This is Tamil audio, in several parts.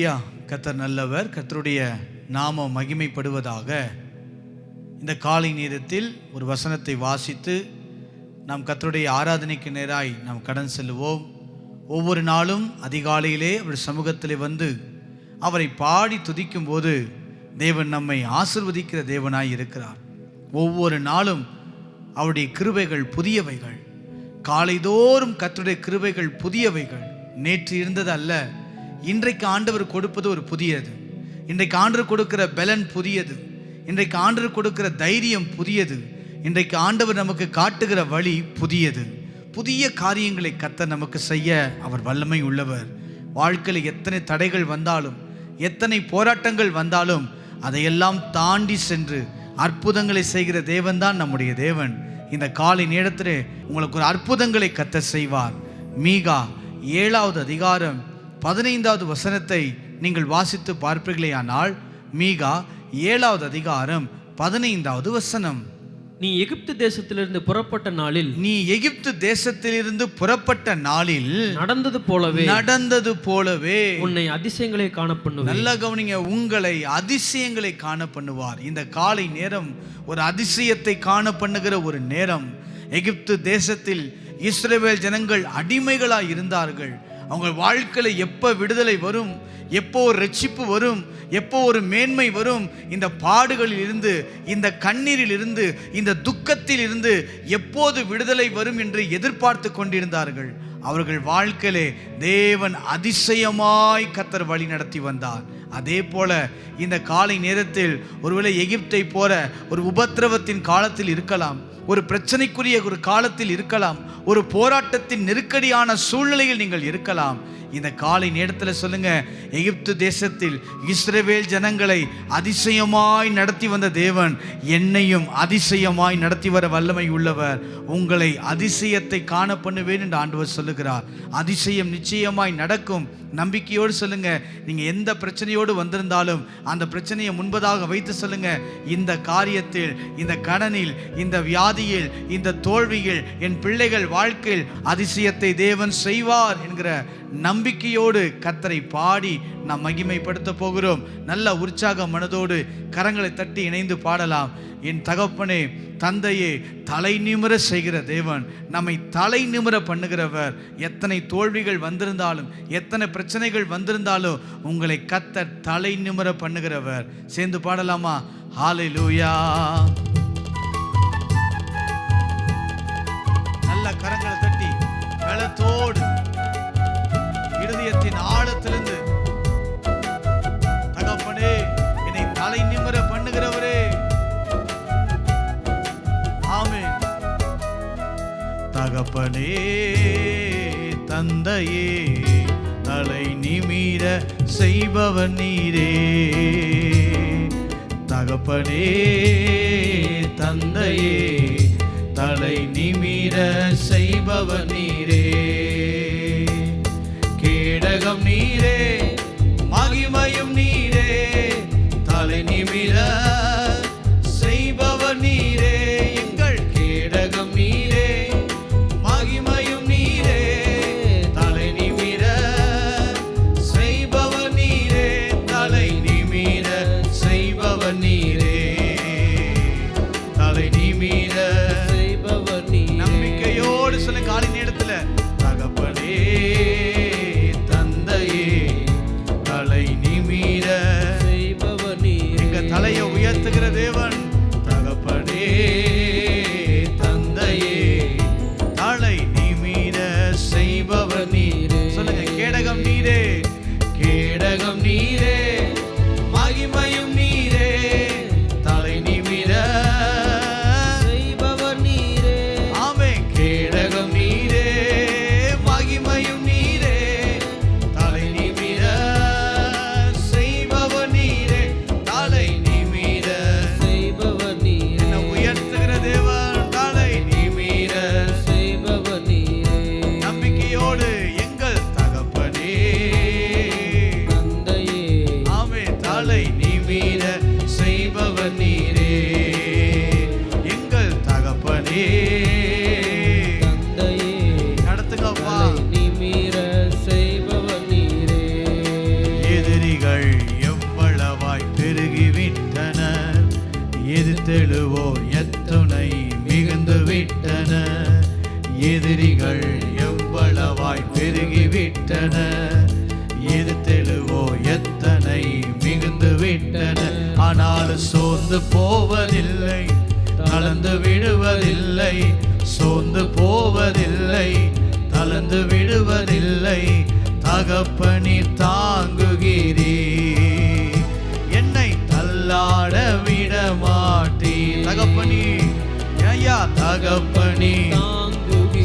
அல்லேலூயா. கர்த்தர் நல்லவர், கர்த்தருடைய நாமம் மகிமைப்படுவதாக. இந்த காலை நேரத்தில் ஒரு வசனத்தை வாசித்து நாம் கர்த்தருடைய ஆராதனைக்கு நேராய் நாம் கடன் செல்லுவோம். ஒவ்வொரு நாளும் அதிகாலையிலே அவர் சமூகத்தில் வந்து அவரை பாடி துதிக்கும் போது தேவன் நம்மை ஆசீர்வதிக்கிற தேவனாய் இருக்கிறார். ஒவ்வொரு நாளும் அவருடைய கிருபைகள் புதியவைகள். காலைதோறும் கர்த்தருடைய கிருபைகள் புதியவைகள். நேற்று இருந்தது அல்ல, இன்றைக்கு ஆண்டவர் கொடுப்பது ஒரு புதியது. இன்றைக்கு ஆண்டவர் கொடுக்கிற பலன் புதியது. இன்றைக்கு ஆண்டவர் கொடுக்கிற தைரியம் புதியது. இன்றைக்கு ஆண்டவர் நமக்கு காட்டுகிற வழி புதியது. புதிய காரியங்களை கர்த்தர் நமக்கு செய்ய அவர் வல்லமை உள்ளவர். வாழ்க்கையில் எத்தனை தடைகள் வந்தாலும், எத்தனை போராட்டங்கள் வந்தாலும் அதையெல்லாம் தாண்டி சென்று அற்புதங்களை செய்கிற தேவன் தான் நம்முடைய தேவன். இந்த காலை நேரத்தில் உங்களுக்கு ஒரு அற்புதங்களை கர்த்தர் செய்வார். மீகா 7வது அதிகாரம் 15வது வசனத்தை நீங்கள் வாசித்து பார்ப்பீர்களேயானால், மீகா 7வது அதிகாரம் 15வது வசனம். நீ எகிப்து தேசத்திலிருந்து புறப்பட்ட நாளில் நடந்தது போலவே உன்னை அதிசயங்களை காண பண்ணுவார். நல்ல கவனிங்க, உங்களை அதிசயங்களை காண பண்ணுவார். இந்த காலை நேரம் ஒரு அதிசயத்தை காண பண்ணுகிற ஒரு நேரம். எகிப்து தேசத்தில் இஸ்ரவேல் ஜனங்கள் அடிமைகளாய் இருந்தார்கள். அவங்க வாழ்க்கையில எப்போ விடுதலை வரும், எப்போ ஒரு ரட்சிப்பு வரும், எப்போ ஒரு மேன்மை வரும், இந்த பாடுகளில் இருந்து, இந்த கண்ணீரில் இருந்து, இந்த துக்கத்தில் இருந்து எப்போது விடுதலை வரும் என்று எதிர்பார்த்து கொண்டிருந்தார்கள். அவர்கள் வாழ்க்கையிலே தேவன் அதிசயமாய் கர்த்தர் வழி நடத்தி வந்தார். அதே போல இந்த காலை நேரத்தில் ஒருவேளை எகிப்தை போல ஒரு உபத்திரவத்தின் காலத்தில் இருக்கலாம், ஒரு பிரச்சனைக்குரிய ஒரு காலத்தில் இருக்கலாம், ஒரு போராட்டத்தின் நெருக்கடியான சூழ்நிலையில் நீங்கள் இருக்கலாம். இந்த காலை நேரத்தில் சொல்லுங்க, எகிப்து தேசத்தில் இஸ்ரவேல் ஜனங்களை அதிசயமாய் நடத்தி வந்த தேவன் என்னையும் அதிசயமாய் நடத்தி வர வல்லமை உள்ளவர். உங்களை அதிசயத்தை காண பண்ணுவேன் என்று ஆண்டவர் சொல்லுகிறார். அதிசயம் நிச்சயமாய் நடக்கும். நம்பிக்கையோடு சொல்லுங்க. நீங்க எந்த பிரச்சனையோடு வந்திருந்தாலும் அந்த பிரச்சனையை முன்பதாக வைத்து சொல்லுங்க, இந்த காரியத்தில், இந்த கடனில், இந்த வியாதியில், இந்த தோல்வியில் என் பிள்ளைகள் வாழ்க்கையில் அதிசயத்தை தேவன் செய்வார் என்கிற நம்பிக்கையோடு கர்த்தரை பாடி நாம் மகிமைப்படுத்த போகிறோம். நல்ல உற்சாக மனதோடு கரங்களை தட்டி இணைந்து பாடலாம். என் தகப்பனே, தந்தையே, தலை நிமிர செய்கிற தேவன், நம்மை தலை நிமிர பண்ணுகிறவர். எத்தனை தோல்விகள் வந்திருந்தாலும், எத்தனை பிரச்சனைகள் வந்திருந்தாலும் உங்களை கர்த்தர் தலை நிமிர பண்ணுகிறவர். சேர்ந்து பாடலாமா? ஹல்லேலூயா. நல்ல கரங்களை தட்டி பலத்தோடு இருதயத்தின் ஆழத்திலிருந்து, தகப்பனே, என்னை தலை நிமிர பண்ணுகிறவரே. ஆமென். தகப்பனே, தந்தையே, தலை நிமிர செய்பவர் நீரே. தகப்பனே, தந்தையே, தலை நிமிர செய்பவர் நீரே. கேடகம் நீரே, மகிமையும் நீரே, தலை நிமிர செய்பவர் நீரே. எங்கள் கேடகம் நீரே, மகிமையும் நீரே, தலை நிமிர செய்பவர் நீரே, தலை நிமிர செய்பவர் நீரே, தலை நிமிர செய்பவர் நீரே. நம்பிக்கையோடு சொல்ல காலை நேரத்துல, தகப்பனே, தலை நிமிர செய்பவர் நீரே. எங்க தலையை உயர்த்துகிற தேவன். தகப்பனே, தந்தையே, தலை நிமிர செய்பவர் நீரே. சொல்லுங்க, கேடகம் நீரே, கேடகம் நீரே, மகிமையும் நீரே, தலை நிமிர செய்பவர் நீரே. ஆமே. கேடகம் நீரே, மகிமையும் நீரே, தலை நிமிர செய்பவர் நீரே, தலை நிமிர எதிர்த்தெழுவோர் எத்துணை மிகுந்து விட்டன, எதிரிகள் எவ்வளவாய் பெருகிவிட்டன. எதிர்த்தெழுவோ எத்தனை மிகுந்து விட்டன, ஆனால் சோர்ந்து போவதில்லை, தளர்ந்து விடுவதில்லை. சோர்ந்து போவதில்லை, தளர்ந்து விடுவதில்லை. தகப்பனி தாங்குகிறீ, என்னை தள்ளாட விட மாட்டீ. தகப்பனி ஐயா, தகப்பனி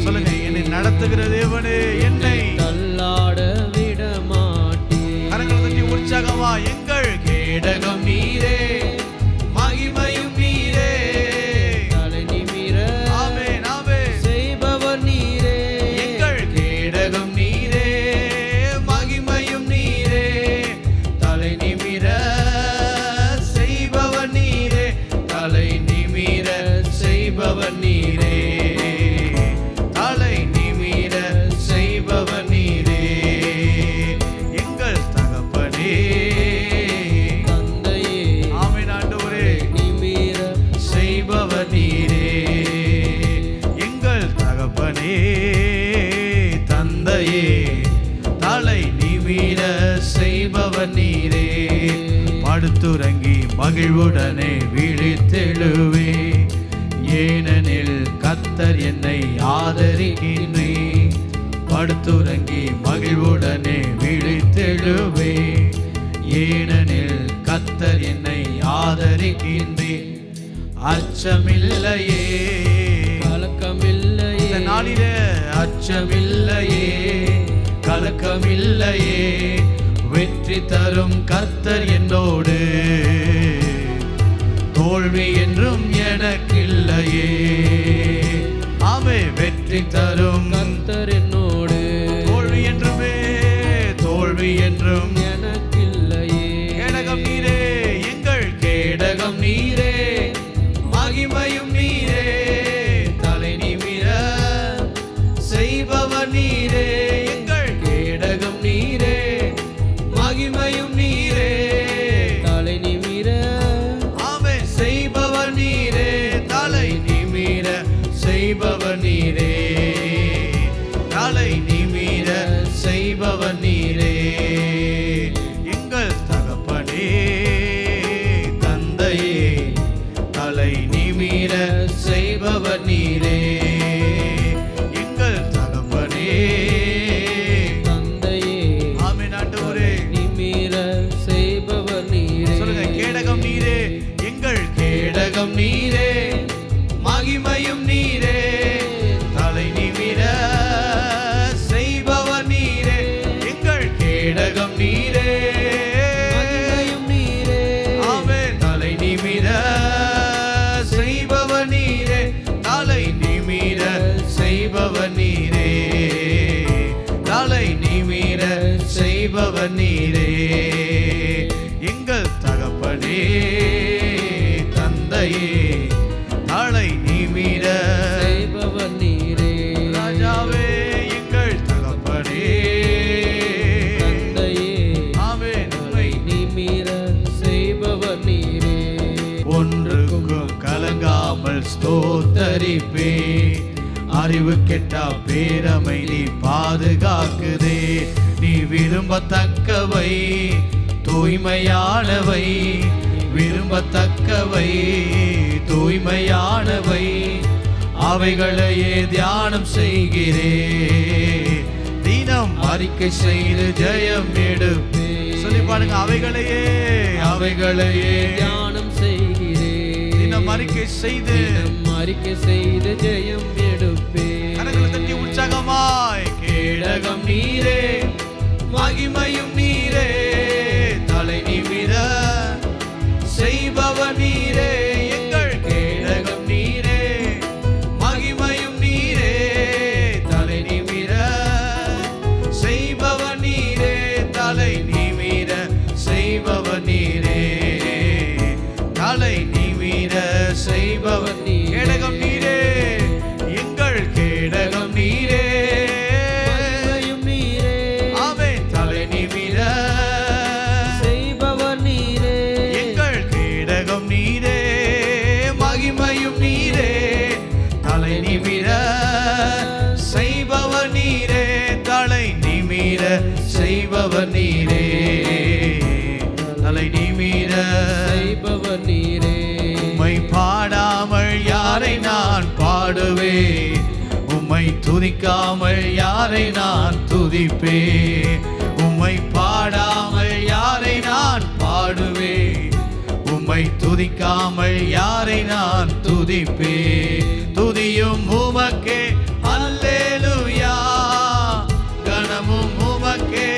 சொல்லுங்க, என்னை நடத்துகிற தேவனே, என்னை தள்ளாட விட மாட்டீ. கரங்களை தட்டி உற்சாகமா, எங்கள் கேடகம் நீரே, மகிமையும் நீரே, தலை நிமிர ஆமென் ஆமென் செய்பவர் நீரே. எங்கள் கேடகம் நீரே, மகிமையும் நீரே, தலை நிமிர செய்பவர் நீரே, தலை நிமிர செய்பவர் நீரே, தலை நிமிர செய்பவர் நீரே. எங்கள் தகப்பனே தந்தையே, ஆமென் ஆண்டவரே, நிமிர செய்பவர் நீரே. எங்கள் தகப்பனே தந்தையே, தலை நிமிர செய்பவர் நீரே. படுத்துறங்கி மகிழ்வுடனே விழித்தெழுவே, ஏனெனில் கர்த்தர் என்னை ஆதரிக்கின்றே. படுத்துறங்கி மகிழ்வுடனே விழித்தெழுவே, ஏனெனில் கர்த்தர் என்னை ஆதரிக்கின்றே. அச்சமில்லையே, கலக்கமில்லையே, இந்த நாளிலே அச்சமில்லையே, கலக்கமில்லையே. வெற்றி தரும் கர்த்தர் என்னோடு, தோல்வி என்றும் எனக்கில்லையே. ஆமே, வெற்றி தரும் கர்த்தர் என்னோடு, தோல்வி என்றுமே, தோல்வி என்றும் எனக்கில்லையே. கேடகம் நீரே, எங்கள் கேடகம் நீரே, மகிமையும் நீரே, தலை நிமிர செய்பவர் நீரே. எங்கள் கேடகம் நீரே, மகிமையும் நீரே, தலை நிமிர ஆமென் செய்பவர் நீரே, தலை நிமிர செய்பவர் நீரே, தலை நிமிர செய்பவர் நீரே. எங்கள் தகப்பனே தந்தையே, தலை நிமிர செய்பவர் நீரே. எங்கள் தகப்பனே தந்தையே, ஆமென் ஆண்டவரே, நிமிர செய்பவர் நீரே. சொல்லுங்க, கேடகம் நீரே, எங்கள் கேடகம் நீரே, மகிமையும் நீரே, தலை நிமிர செய்பவர் நீரே. எங்கள் கேடகம் நீரே, மகிமையும் நீரே, ஆமென், தலை நிமிர செய்பவர் நீரே, தலை நிமிர செய்பவர் நீரே, தலை நிமிர செய்பவர் நீரே. எங்கள் தகப்பனே தந்தையே, தலை நிமிர செய்பவர் நீரே. ராஜாவே, எங்கள் தகப்பனே தந்தையே, ஆமென் தலை நிமிர செய்பவர் நீரே. ஒன்றுக்கும் கலங்காமல் ஸ்தோத்தரிப்பே, அறிவு கெட்டா பேரமைதி பாதுகாக்குதே. நீ விரும்பத்தக்கவை தூய்மையானவை, விரும்பத்தக்கவை தூய்மையானவை, அவைகளையே தியானம் செய்கிறே. தினம் அறிக்கை செய்து ஜெயம் எடுப்பே. சொல்லி பாடுங்க, அவைகளையே, அவைகளையே தியானம் செய்கிறேன். தினம் அறிக்கை செய்து, தினம் அறிக்கை செய்து ஜெயம் எடுப்பே. கரங்களை தட்டி உற்சாகமாய், கேடகம் நீரே, மகிமையும் நீரே, தலை நிமிர செய்பவர் நீரே. எங்கள் கேடகம் நீரே, மகிமையும் நீரே, தலை நிமிர செய்பவர் நீரே, தலை நிமிர செய்பவர் நீரே, தலை நிமிர செய்பவர் நீ. கேடகம் நீரே, எங்கள் கேடகம் நீரே, மகிமையும் நீரே, ஆமென், தலை நிமிர செய்பவர் நீரே. எங்கள் கேடகம் நீரே, செய்பவர் நீரே, தலை நிமிர செய்பவர் நீரே. உம்மை பாடாமல் யாரை நான் பாடுவேன், உம்மை துதிக்காமல் யாரை நான் துதிப்பேன். உம்மை பாடாமல் யாரை நான் பாடுவேன், உம்மை துதிக்காமல் யாரை நான் துதிப்பேன். துதியும் உமக்கே அல்லேலூயா, கனமும் உமக்கே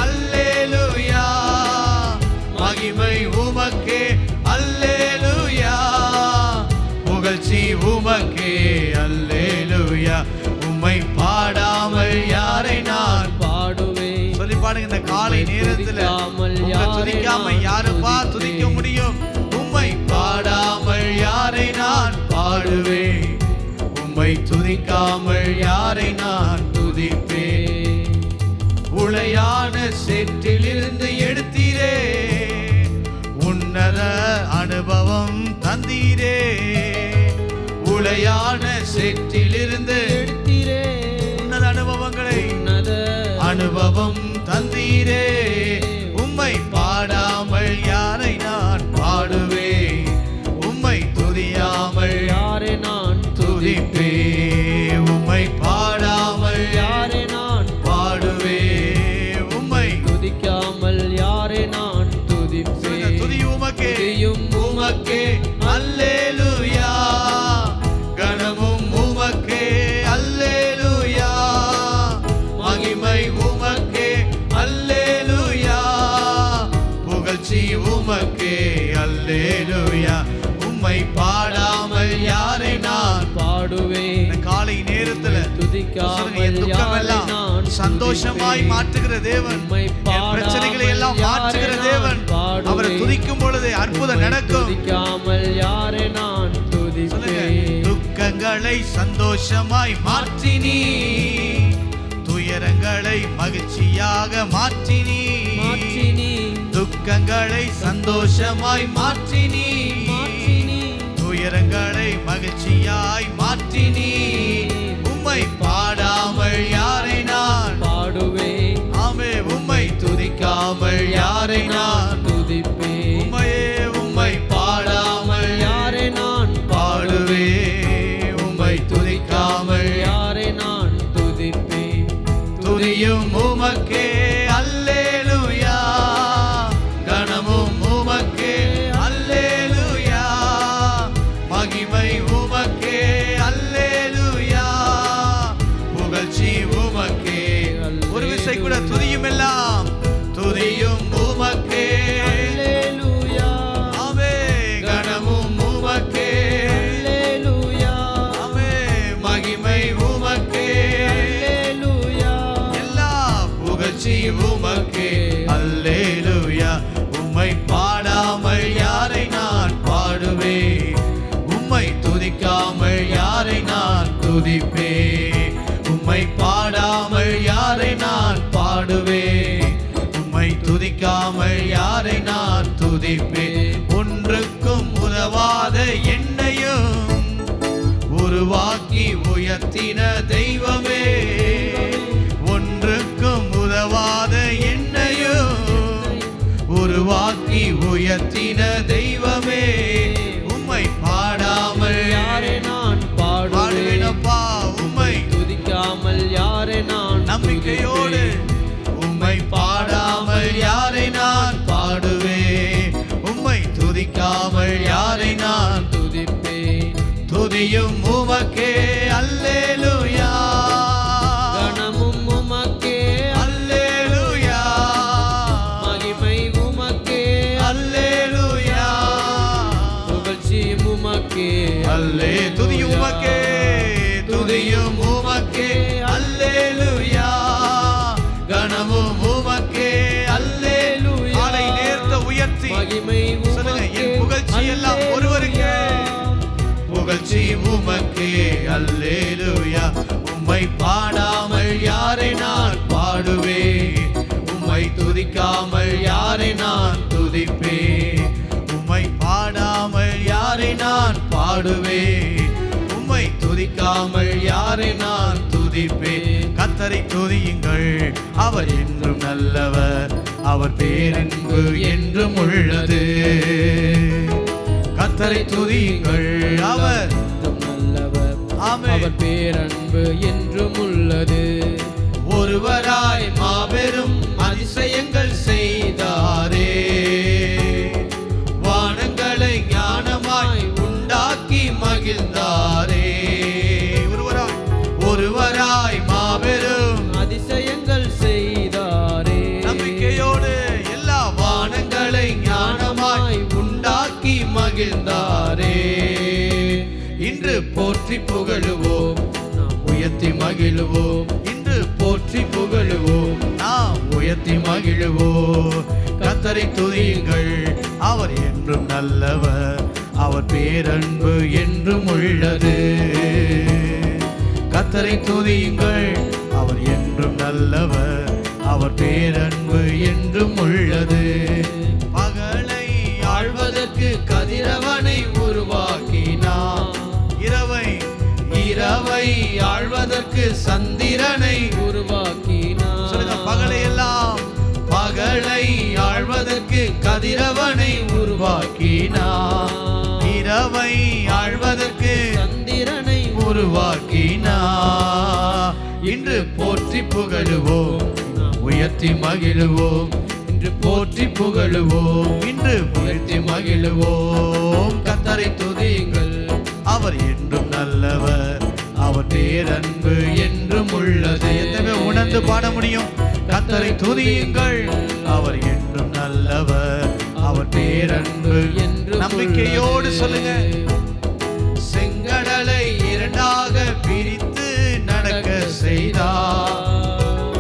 அல்லேலூயா, மகிமை உமக்கே அல்லேலூயா, புகழ்ச்சி உமக்கே அல்லேலூயா. உம்மை பாடாமல் யாரை நான் பாடுவேன். சொல்லி பாடுங்க. இந்த காலை நேரத்துல துதிக்காம யாருப்பா துதிக்க முடியும்? உம்மை பாடாமல் யாரை நான் பாடுவேன், உம்மை துதிக்காமல் யாரை நான் துதிப்பேன். உளையான சேற்றிலிருந்து எடுத்தீரே, உன்னத அனுபவம் தந்தீரே. உளையான சேற்றிலிருந்து எடுத்தீரே, உன்னத அனுபவங்களை அனுபவம் தந்தீரே. உம்மை பாடாமல் யாரை நான் பாடுவேன், உம்மை துதியாமல் யாரை நான் துதிப்பே. உம்மை பாடாமல் யாரை நான் பாடுவே, உம்மை துதிக்காமல் யாரை நான் துதிப்பேன். துதி உமக்கே, துதியும் உமக்கே அல்லேலூயா, கனமும் உமக்கே அல்லேலூயா, மகிமை உமக்கே அல்லேலூயா, புகழ்ச்சி உமக்கே அல்லேலூயா. உம்மை பாடாமல் யாரை நான் பாடுவேன். காலை நேரத்துல துதிக்காமல் யாரை நான் சந்தோஷமாய் மாற்றுகிற தேவன், என் பிரச்சனைகளை எல்லாம் மாற்றுகிற தேவன். அவரை துதிக்கும் பொழுது அற்புதம் நடக்கும். துதிக்காமல் யாரை நான் துதிப்பேன். துக்கங்களை சந்தோஷமாய் மாற்றினீ, துயரங்களை மகிழ்ச்சியாக மாற்றினீ. துக்கங்களை சந்தோஷமாய் மாற்றினீ, துயரங்களை மகிழ்ச்சியாய் மாற்றினீ. உம்மை பாடாமல் யாரை நான் பாடுவேன். ஆமே, உம்மை துதிக்காமல் யாரை நான் துதிப்பேன். உம்மையே, உம்மை பாடாமல் யாரை நான் பாடுவே, உம்மை துதிக்காமல் யாரை நான் துதிப்பேன். துதியும் உமக்கே அல்லேலூயா, கனமும் உமக்கே அல்லேலூயா, மகிமை உமக்கே அல்லேலூயா, புகழ்ச்சி உமக்கே. ஒரு விசை கூட துதியும் எல்லாம் துதியும் உமக்கே அல்லேலூயா, ஆமே, கனமும் உமக்கே அல்லேலூயா, ஆமே, மகிமை உமக்கே அல்லேலூயா, எல்லா புகழ்ச்சி உமக்கே அல்லேலூயா. உம்மை பாடாமல் யாரை நான் பாடுவேன், உம்மை துதிக்காமல் யாரை நான் துதிப்பேன். உம்மை பாடாமல் யாரை நான் பாடுவேன், உம்மை துதிக்காமல் யாரை நான் துதிப்பேன். ஒன்றுக்கும் உதவாத என்னையும் உருவாக்கி உயர்த்தின தெய்வமே, ஒன்றுக்கும் உதவாத என்னையும் உருவாக்கி உயர்த்தின தெய்வமே. உம்மை பாடாமல் யாரை நான் பாடுவேன். பாடுவேனப்பா, உம்மை துதிக்காமல் யாரை நான் நம்பிக்கையோடு. உம்மை பாடாமல் யாரை நான் பாடுவேன், உம்மை துதிக்காமல் யாரை நான் துதிப்பேன். துதியும் உமக்கே அல்லேலூயா, கனமும் உமக்கே அல்லேலூயா, மகிமை உமக்கே அல்லேலூயா, புகழ்ச்சி உமக்கே அல்லே. துதியும் உமக்கே, துதியும் உமக்கே அல்லேலூயா, கனமும் உமக்கே அல்லேலூயா. ஆலை நேர்த்த உயர்த்தி மகிமை சொல்லுங்க, என் புகழ்ச்சி எல்லாம் ஒருவருக்கே, புகழ்ச்சி உமக்கே அல்லேலூயா. உம்மை பாடாமல் யாரை நான் பாடுவேன், உம்மை துதிக்காமல் யாரை நான் துதிப்பேன். உம்மை பாடாமல் யாரை நான் பாடுவேன், உம்மை துதிக்காமல் யாரை நான் துதிப்பேன். கர்த்தர் கர்த்தரை துதியுங்கள், அவர் என்றும் நல்லவர், அவர் பேரன்பு என்றும் உள்ளது. கர்த்தரை துதியுங்கள், அவர் என்றும் நல்லவர், ஆமென். அவர் பேரன்பு என்றும் உள்ளது. ஒருவராய் மாபெரும் அதிசயங்கள் செய்தாரே, வானங்களை ஞானமாய் உண்டாக்கி மகிழ்ந்தாரே. ஒருவராய் மாபெரும் அதிசயங்கள் செய்தாரே, நம்பிக்கையோடு எல்லா வானங்களை ஞானமாய் உண்டாக்கி மகிழ்ந்தாரே. இன்று போற்றி புகழுவோம், நாம் உயர்த்தி மகிழுவோம். இன்று போற்றி புகழுவோம், நாம் உயர்த்தி மகிழுவோம். கர்த்தரை துதியுங்கள், அவர் என்றும் நல்லவர், அவர் பேரன்பு என்றும் உள்ளது. கர்த்தரை துதியுங்கள், அவர் என்றும் நல்லவர், அவர் பேரன்பு என்றும் உள்ளது. பகலை ஆழ்வதற்கு கதிரவனை உருவாக்கினார், இரவை ஆழ்வதற்கு சந்திரனை உருவாக்கினார். சொல்லுங்க, பகலை எல்லாம் பகலை ஆழ்வதற்கு கதிரவனை உருவாக்கினார், இரவை ஆழ்வதற்கு சந்திரனை உருவாக்கினார். இன்று போற்றி புகழுவோம், உயர்த்தி மகிழுவோம். இன்று போற்றி புகழுவோம், இன்று உயர்த்தி மகிழுவோம். கர்த்தரை துதியுங்கள், அவர் என்றும் நல்லவர், அவர் பேரன்பு என்றும் உள்ளது. எத்தனை உணர்ந்து பாட முடியும்? கர்த்தரை துதியுங்கள், அவர் என்றும் நல்லவர், அவர் பேரன்பு என்று நம்பிக்கையோடு சொல்லுங்க. செங்கடலை இரண்டாக பிரித்து நடக்க செய்தார்,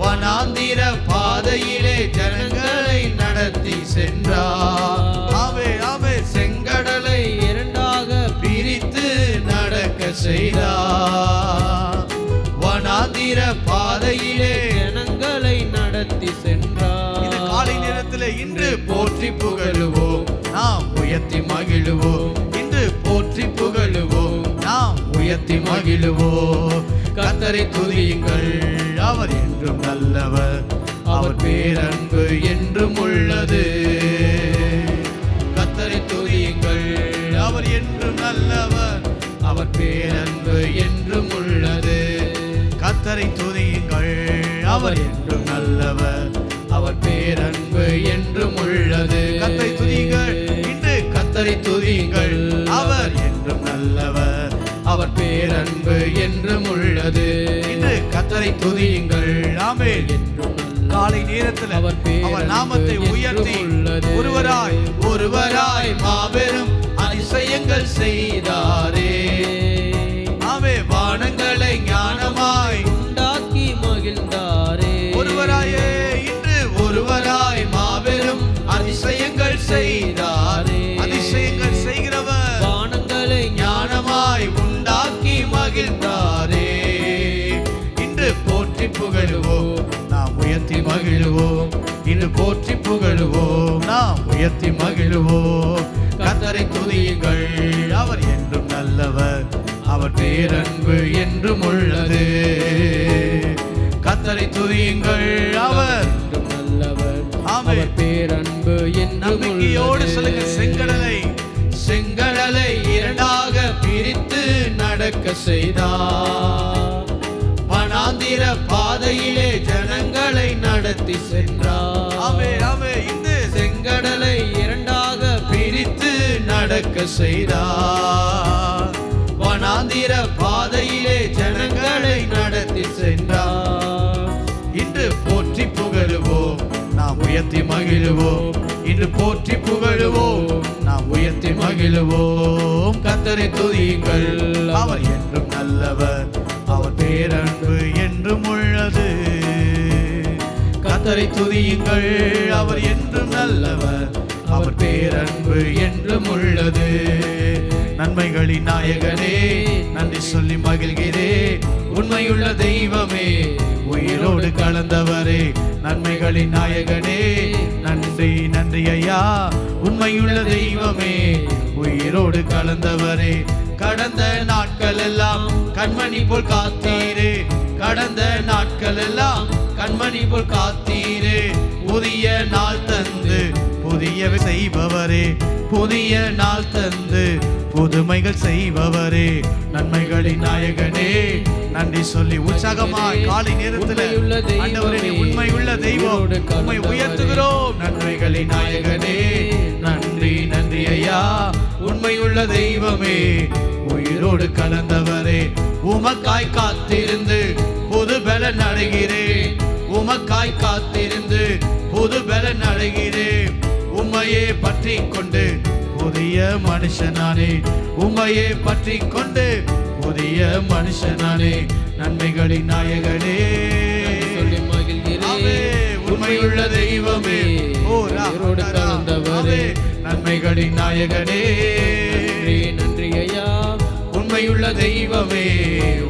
வனாந்திர பாதையிலே ஜனங்களை நடத்தி சென்றார். ஆவே ஆவே, செங்கடலை இரண்டாக பிரித்து நடக்க செய்தார், வனாந்திர பாதையிலே ஜனங்களை நடத்தி சென்றார். இந்த காலை நேரத்தில் இன்று போற்றி புகழுவோம், நாம் உயர்த்தி மகிழுவோம். இன்று போற்றி புகழுவோம், நாம் உயர்த்தி மகிழுவோம். கர்த்தரை துதியுங்கள், அவர் என்றும் நல்லவர், அவர் பேரன்பு என்றும் உள்ளது. கர்த்தரை துதியுங்கள், அவர் என்றும் நல்லவர், அவர் பேரன்பு என்றும் உள்ளது. கர்த்தரை துதியுங்கள், அவர் என்றும் நல்லவர், அவர் பேரன்பு என்றும் உள்ளது. கர்த்தரை துதியுங்கள், இன்று கர்த்தரை துதியுங்கள், அவர் என்றும் நல்லவர், அவர் பேரன்பு என்றும் உள்ளது. இன்று கர்த்தரை துதியுங்கள், ஆமென். காலை நேரத்தில் அவர் நாமத்தை உயர்த்தி ஒருவராய் மாபெரும் அதிசயங்கள் செய்தாரே. ஆமே, வானங்களை ஞானமாய் உண்டாக்கி மகிழ்ந்தாரே. ஒருவராயே, இன்று ஒருவராய் மாபெரும் அதிசயங்கள் செய்தாரே. அதிசயங்கள் செய்கிறவர், வானங்களை ஞானமாய் உண்டாக்கி மகிழ்ந்தாரே. இன்று போற்றி புகழுவோம், நாம் உயர்த்தி மகிழுவோம். இன்று போற்றி புகழுவோம், நாம் உயர்த்தி மகிழுவோம். கர்த்தரை துதியுங்கள், அவர் என்றும் நல்லவர், அவர் பேரன்பு என்றும் உள்ளது. கர்த்தரை துதியுங்கள், அவர் நல்லவர், ஆமென். அவர் பேரன்பு என்றும் நம்பிக்கையோடு சொல்லுங்க. செங்கடலை இரண்டாக பிரித்து நடக்க செய்தார், வனாந்திர பாதையிலே ஜனங்களை நடத்தி சென்றார். ஆமே ஆமே, இந்த செங்கடலை இரண்டாக பிரித்து நடக்க செய்தார், வனாந்திர பாதையிலே ஜனங்களை நடத்தி சென்றார். இன்று போற்றி புகழுவோம், நாம் உயர்த்தி மகிழுவோம். இன்று போற்றி புகழுவோம், நாம் உயர்த்தி மகிழுவோம். கர்த்தரை துதியுங்கள், அவர் என்றும் நல்லவர், அவர் பேரன்பு என்றும் உள்ளது. கர்த்தரை துதியுங்கள், அவர் என்றும் நல்லவர், அவர் பேரன்பு என்றும் உள்ளது. நன்மைகளின் நாயகனே, நன்றி சொல்லி மகிழ்கிறேன். உண்மையுள்ள தெய்வமே, உயிரோடு கலந்தவரே, நன்மைகளின் நாயகனே, நன்றி நன்றி ஐயா. உண்மையுள்ள தெய்வமே, உயிரோடு கலந்தவரே, கடந்த நாட்கள் எல்லாம் கண்மணி போல் காத்தீரே, கடந்த நாட்கள் எல்லாம் கண்மணி போல் காத்தீரே. புதிய நாள் தந்து புதிய செய்பவரே, புதிய நாள் தந்து புதுமைகள் செய்பவரே, நன்மைகளின் நாயகனே நன்றி சொல்லி உற்சாகமாய் காலை நேரத்தில் ஆண்டவரே நீ உண்மையுள்ள தெய்வம், உம்மை உயர்த்துகிறோம். நன்மைகளின் நாயகனே நன்றி நன்றி ஐயா, உண்மையுள்ள தெய்வமே, உயிரோடு கலந்தவரே, உமக்காய் காத்திருந்து புது பலன் அடைகிறேன், உமக்காய் காத்திருந்து புது பலன் அடைகிறேன். உம்மையே பற்றி கொண்டு புதிய மனுஷனானே, உம்மையே பற்றி கொண்டு புதிய மனுஷனானே, நன்மைகளின் நாயகனே சொல்லி மகிழ்கிறேன். உண்மையுள்ள தெய்வமே, உயிரோடு கலந்தவரே, நன்மைகளின் நாயகனே நன்றி ஐயா, உண்மையுள்ள தெய்வமே,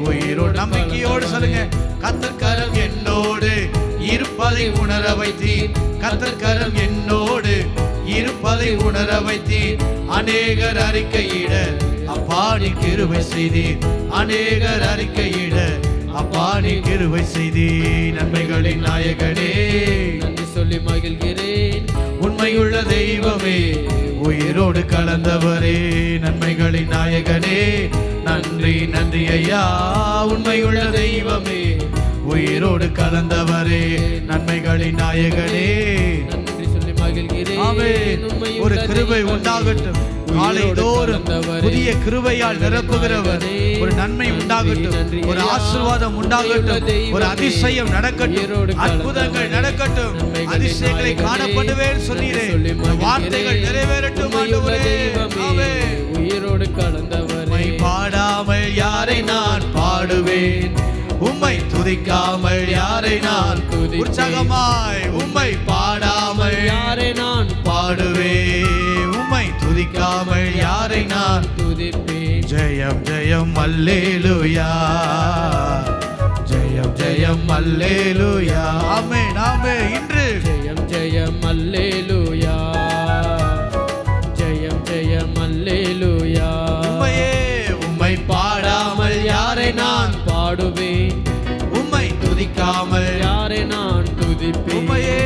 உயிரோடு நம்பிக்கையோடு சொல்லுங்க. கர்த்தர் கரம் என்னோடு இருப்பதை உணர வைத்தீர், கர்த்தர் கரம் என்னோடு இருப்பதை உணர வைத்தீர். அநேகர் அறிக்கையிட அப்பா நீ கிருபை செய்தீர், அநேகர் அறிக்கையிட அப்பா நீ கிருபை செய்தீர். நன்மைகளின் நாயகனே நன்றி சொல்லி மகிழ்கிறேன். உண்மையுள்ள தெய்வமே, உயிரோடு கலந்தவரே, நன்மைகளின் நாயகனே நன்றி நன்றி ஐயா, உண்மையுள்ள தெய்வமே, உயிரோடு கலந்தவரே, நன்மைகளின் நாயகனே நன்றி சொல்லி மகிழ்கிறேன். ஒரு கிருபை உண்டாகட்டும், காலைதோறும் புதிய கிருபையால் நிரப்புகிறவர், ஒரு நன்மை உண்டாகட்டும், ஒரு ஆசீர்வாதம் உண்டாகட்டும், ஒரு அதிசயம் நடக்கட்டும், அற்புதங்கள் நடக்கட்டும், அதிசயங்களை காணப்படுவேன் சொன்னீரே, வார்த்தைகள் நிறைவேறட்டும் ஆண்டவரே. உயிரோடு கலந்தவரை பாடாமல் யாரை நான் பாடுவேன், உம்மை துதிக்காமல் யாரை நான் உற்சாகமாய், உம்மை பாடாமல் யாரை நான் பாடுவேன், உம்மை துதிக்காமல் யாரை நான் துதிப்பேன். ஜெயம் ஜெயம் அல்லேலூயா, ஜெயம் ஜெயம் அல்லேலூயா. ஆமென் ஆமென். இன்று ஜெயம் ஜெயம் அல்லேலூயா, ஜெயம் ஜெயம் அல்லேலூயா. உம்மையே உம்மை பாடாமல் யாரை நான் பாடுவேன், உம்மை துதிக்காமல் யாரை நான் துதிப்பேன். உம்மையே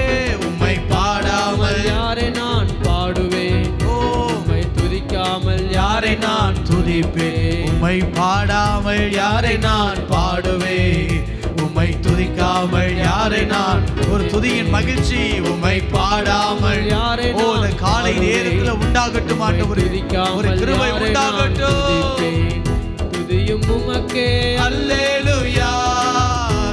உம்மை பாடாமல் யாரை நான் பாடுவேன், உம்மை துதிக்காமல் யாரை நான் துதிப்பேன், உம்மை பாடாமல் யாரை நான் பாடுவேன், உம்மை துதிக்காமல் யாரை நான். ஒரு துதியின் மகிழ்ச்சி உம்மை பாடாமல் யாரை ஒரு காலை நேரத்தில் உண்டாகட்டும் ஆண்டவரே, ஒரு கிருபை உண்டாகட்டும். துதியும் உமக்கே அல்லேலூயா,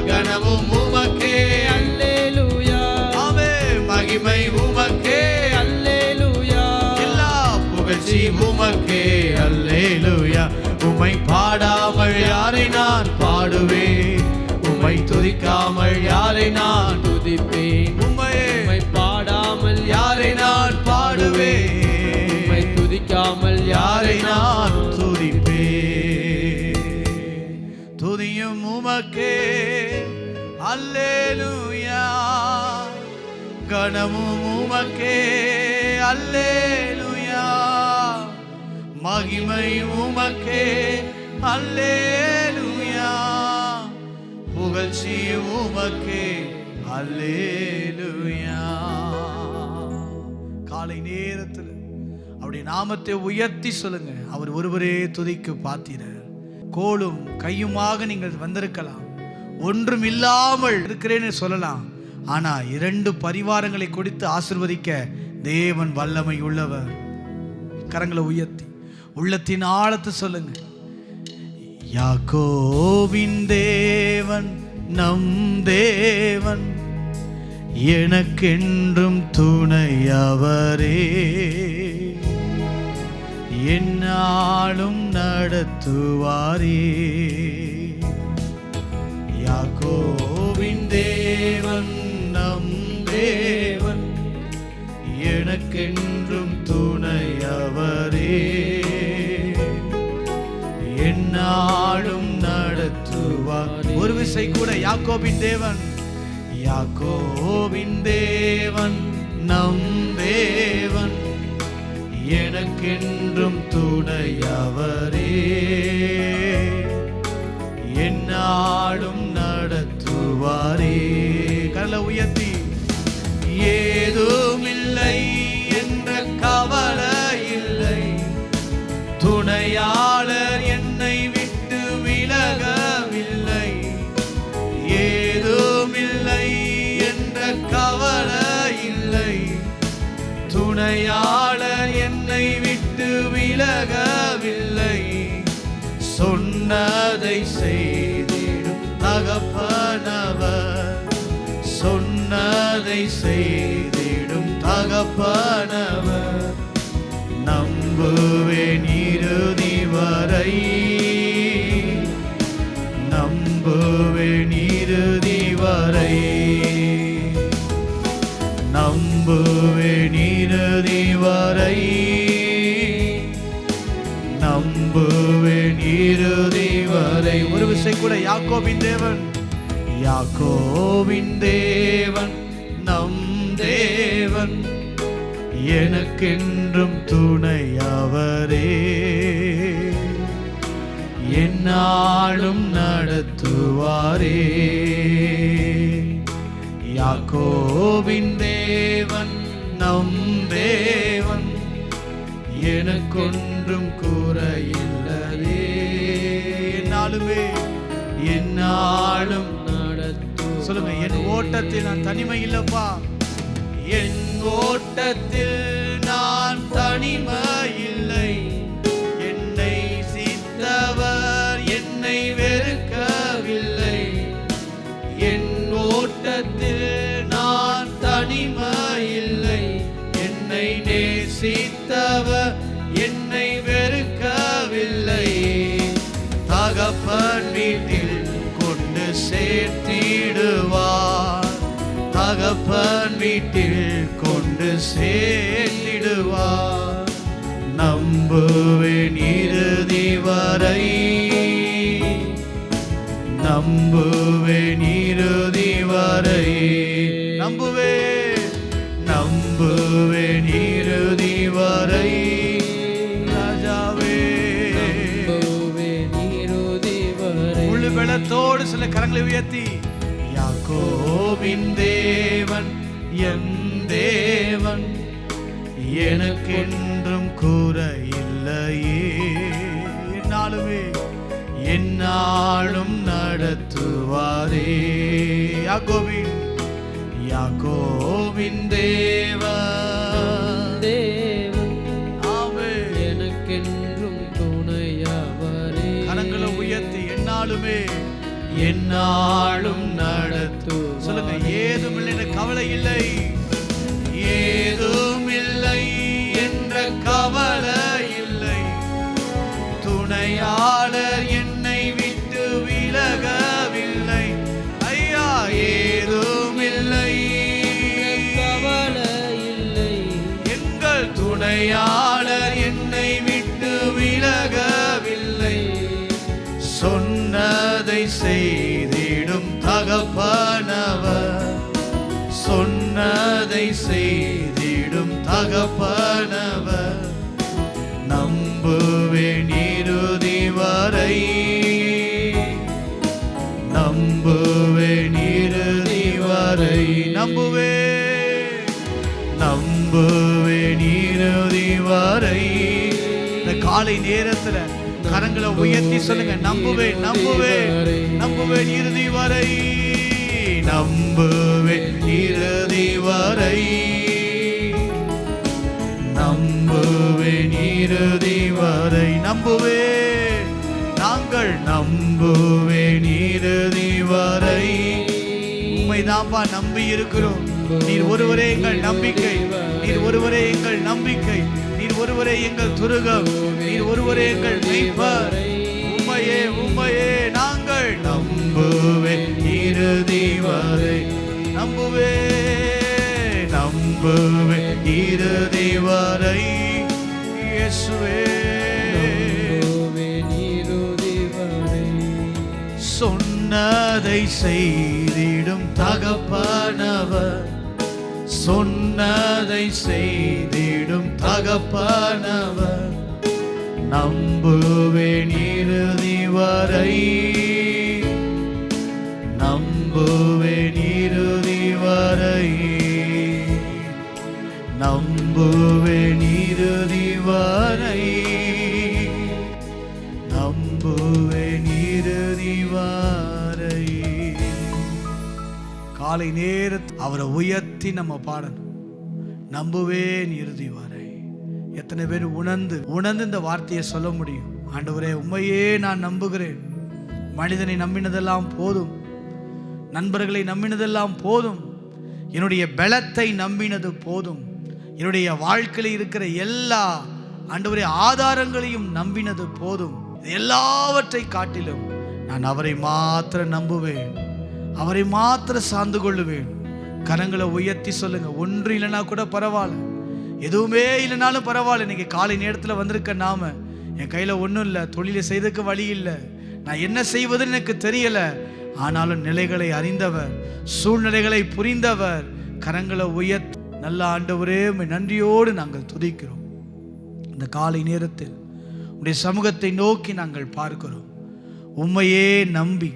கனமும் உமக்கே அல்லேலூயா, ஆமென், மகிமை உமக்கே அல்லேலூயா, எல்லா புகழ்ச்சி உமக்கே அல்லேலூயா. உம்மை பாடாமல் யாரை நான் பாடுவேன், உம்மை துதிக்காமல் யாரை நான் துதிப்பேன். உம்மை பாடாமல் யாரை நான் பாடுவேன், உம்மை துதிக்காமல் யாரை நான் துதிப்பேன். துதியும் உமக்கே அல்லேலூயா, கனமும் உமக்கே அல்லேலூயா, மகிமை உமக்கே அல்லேலூயா, புகழ்ச்சி உமக்கே அல்லேலூயா. காலை நேரத்தில் அவருடைய நாமத்தை உயர்த்தி சொல்லுங்க. அவர் ஒருவரே துதிக்கு பாத்திரர். கோலும் கையுமாக நீங்கள் வந்திருக்கலாம், ஒன்றும் இல்லாமல் இருக்கிறேன்னு சொல்லலாம், ஆனா 2 பரிவாரங்களை கொடுத்து ஆசீர்வதிக்க தேவன் வல்லமை உள்ளவர். கரங்களை உயர்த்தி உள்ளத்தின் ஆழத்தை சொல்லுங்க. யாக்கோபின் தேவன் நம் தேவன், எனக்கென்றும் துணையவரே, என்னாலும் நடத்துவாரே. யாக்கோபின் தேவன் நம் தேவன், எனக்கென்றும் துணையவரே, என்னாலும் நடத்துவார். ஒரு விசை கூட யாக்கோபின் தேவன், யாக்கோபின் தேவன் நம் தேவன், எனக்கென்றும் துணையவரே, என்னாலும் நடத்துவாரே. கரங்களை உயர்த்தி, ஏதுமில்லை என்ற கவலை இல்லை, துணையாளர் என்னை விட்டு விலகவில்லை. ஏதுமில்லை என்ற கவலை இல்லை, துணையாளர் என்னை விட்டு விலகவில்லை. சொன்னதை செய்திடும் தகப்பனவர், சொன்னதை செய்திடும் தகப்பனவர். நம்புவேன் இறுதி வரை, நம்புவேன் இறுதி வரை, நம்புவேன் இறுதி வரை, நம்புவேன் இறுதி வரை. ஒரு விஷயம் கூட, யாக்கோபின் தேவன், யாக்கோபின் தேவன் நம் தேவன், எனக்கென்றும் துணையவரே, என்னாலும் நடத்துவாரே. யாக்கோபின் தேவன் நம் தேவன், எனக்கொன்றும் குறையில்லதே. என்னாலுமே என்னாலும் நடத்து. சொல்லுங்க, என் ஓட்டத்தில் நான் தனிமை இல்லப்பா, என் ஓட்டத்தில் நான் தனிமை இல்லை. என்னை சித்தவர் என்னை வெறுக்கவில்லை. என் ஓட்டத்தில் நான் தனிமை இல்லை, என்னை நேசித்தவர் என்னை வெறுக்கவில்லை. தகப்பன் வீட்டில் கொண்டு சேர்த்திடுவார், தகப்பன் வீட்டில் கொண்டு சேர்த்திடுவார். நம்புவேன் இறுதி வரை, நம்புவேன் இறுதி வரை, நம்புவேன், நம்புவேன் இறுதி வரை. ராஜாவே, நம்புவேன் இறுதி வரை. முழு பலத்தோடு சில கரங்களை உயர்த்தி, யாக்கோபின் தேவன் என் தேவன், எனக்கென்றும் குறையில்லையே. என்னாலுமே என்னாலும் நடத்துவாரே. யாக்கோபின், யாக்கோபின் தேவன் தேவன், ஆமென், எனக்கென்றும் துணையவரே. கரங்களை உயர்த்தி, என்னாலுமே என்னாலும் நடத்து. சொல்லுங்க, ஏதுமில்லை என்ற கவலை இல்லை, ஏதுமில்லை என்ற கவலை இல்லை, துணையாளர் என்னை விட்டு விலகவில்லை. ஐயா, ஏதுமில்லை, கவலை இல்லை, எங்கள் துணையாளர் என்னை விட்டு விலகவில்லை. சொன்னதை செய்திடும் தகப்பனவர், சொன்னதை செய்திடும் தகப்பனவர். நம்புவேன் இறுதி வரை, நம்புவேன் இறுதி வரை, நம்புவேன், நம்புவேன் இறுதி வரை. இந்த காலை நேரத்துல கரங்களை உயர்த்தி சொல்லுங்க, நம்புவேன், நம்புவேன், நம்புவேன் இறுதி வரை, நம்புவேன் இறுதி வரை, நம்புவேன் இறுதி வரை, நம்புவேன், நாங்கள் நம்புவேன் இறுதி வரை. உண்மைதான்ப்பா, நம்பி இருக்கிறோம். நீர் ஒருவரே எங்கள் நம்பிக்கை, நீர் ஒருவரே எங்கள் நம்பிக்கை, நீர் ஒருவரே எங்கள் துருகம், நீர் ஒருவரே எங்கள் மீட்பர். உம்மையே, உம்மையே நாங்கள் நம்புவேன் இறுதி வரை, நம்புவேன், நம்புவேன் இறுதி வரை. இயேசுவே, நம்புவேன் இறுதி வரை. சொன்னதை செய்திடும் தகப்பனவர், சொன்னதை செய்திடும் தகப்பனவர், நம்புவேன் இறுதி வரை, நம்புவேன் இறுதி வரை, நம்புவேன் இறுதி வரை, நம்புவேன் இறுதி வரை. காலை நேரத்தில் அவரை உயர்த்தி நம்ம பாடணும். நம்புவேன் இறுதி வரை. எத்தனை பேர் உணர்ந்து இந்த வார்த்தையை சொல்ல முடியும்? ஆண்டவரே, உம்மையே நான் நம்புகிறேன். மனிதனை நம்பினதெல்லாம் போதும், நண்பர்களை நம்பினதெல்லாம் போதும், என்னுடைய பலத்தை நம்பினது போதும், என்னுடைய வாழ்க்கையில் இருக்கிற எல்லா ஆண்டவரே ஆதாரங்களையும் நம்பினது போதும். எல்லாவற்றை காட்டிலும் நான் அவரை மாத்திர நம்புவேன், அவரை மாத்திர சார்ந்து கொள்ளுவேன். கரங்களை உயர்த்தி சொல்லுங்க. ஒன்று இல்லைனா கூட பரவாயில்ல, எதுவுமே இல்லைனாலும் பரவாயில்ல. இன்னைக்கு காலை நேரத்தில் வந்திருக்க நாம, என் கையில் ஒன்றும் இல்லை, தொழிலை செய்யறதுக்கு வழி இல்லை, நான் என்ன செய்வதுன்னு எனக்கு தெரியல, ஆனாலும் நிலைகளை அறிந்தவர், சூழ்நிலைகளை புரிந்தவர். கரங்களை உயர்த்தி நல்ல ஆண்டவரே நன்றியோடு நாங்கள் துதிக்கிறோம். இந்த காலை நேரத்தில் உடைய சமூகத்தை நோக்கி நாங்கள் பார்க்கிறோம். உம்மையே நம்பி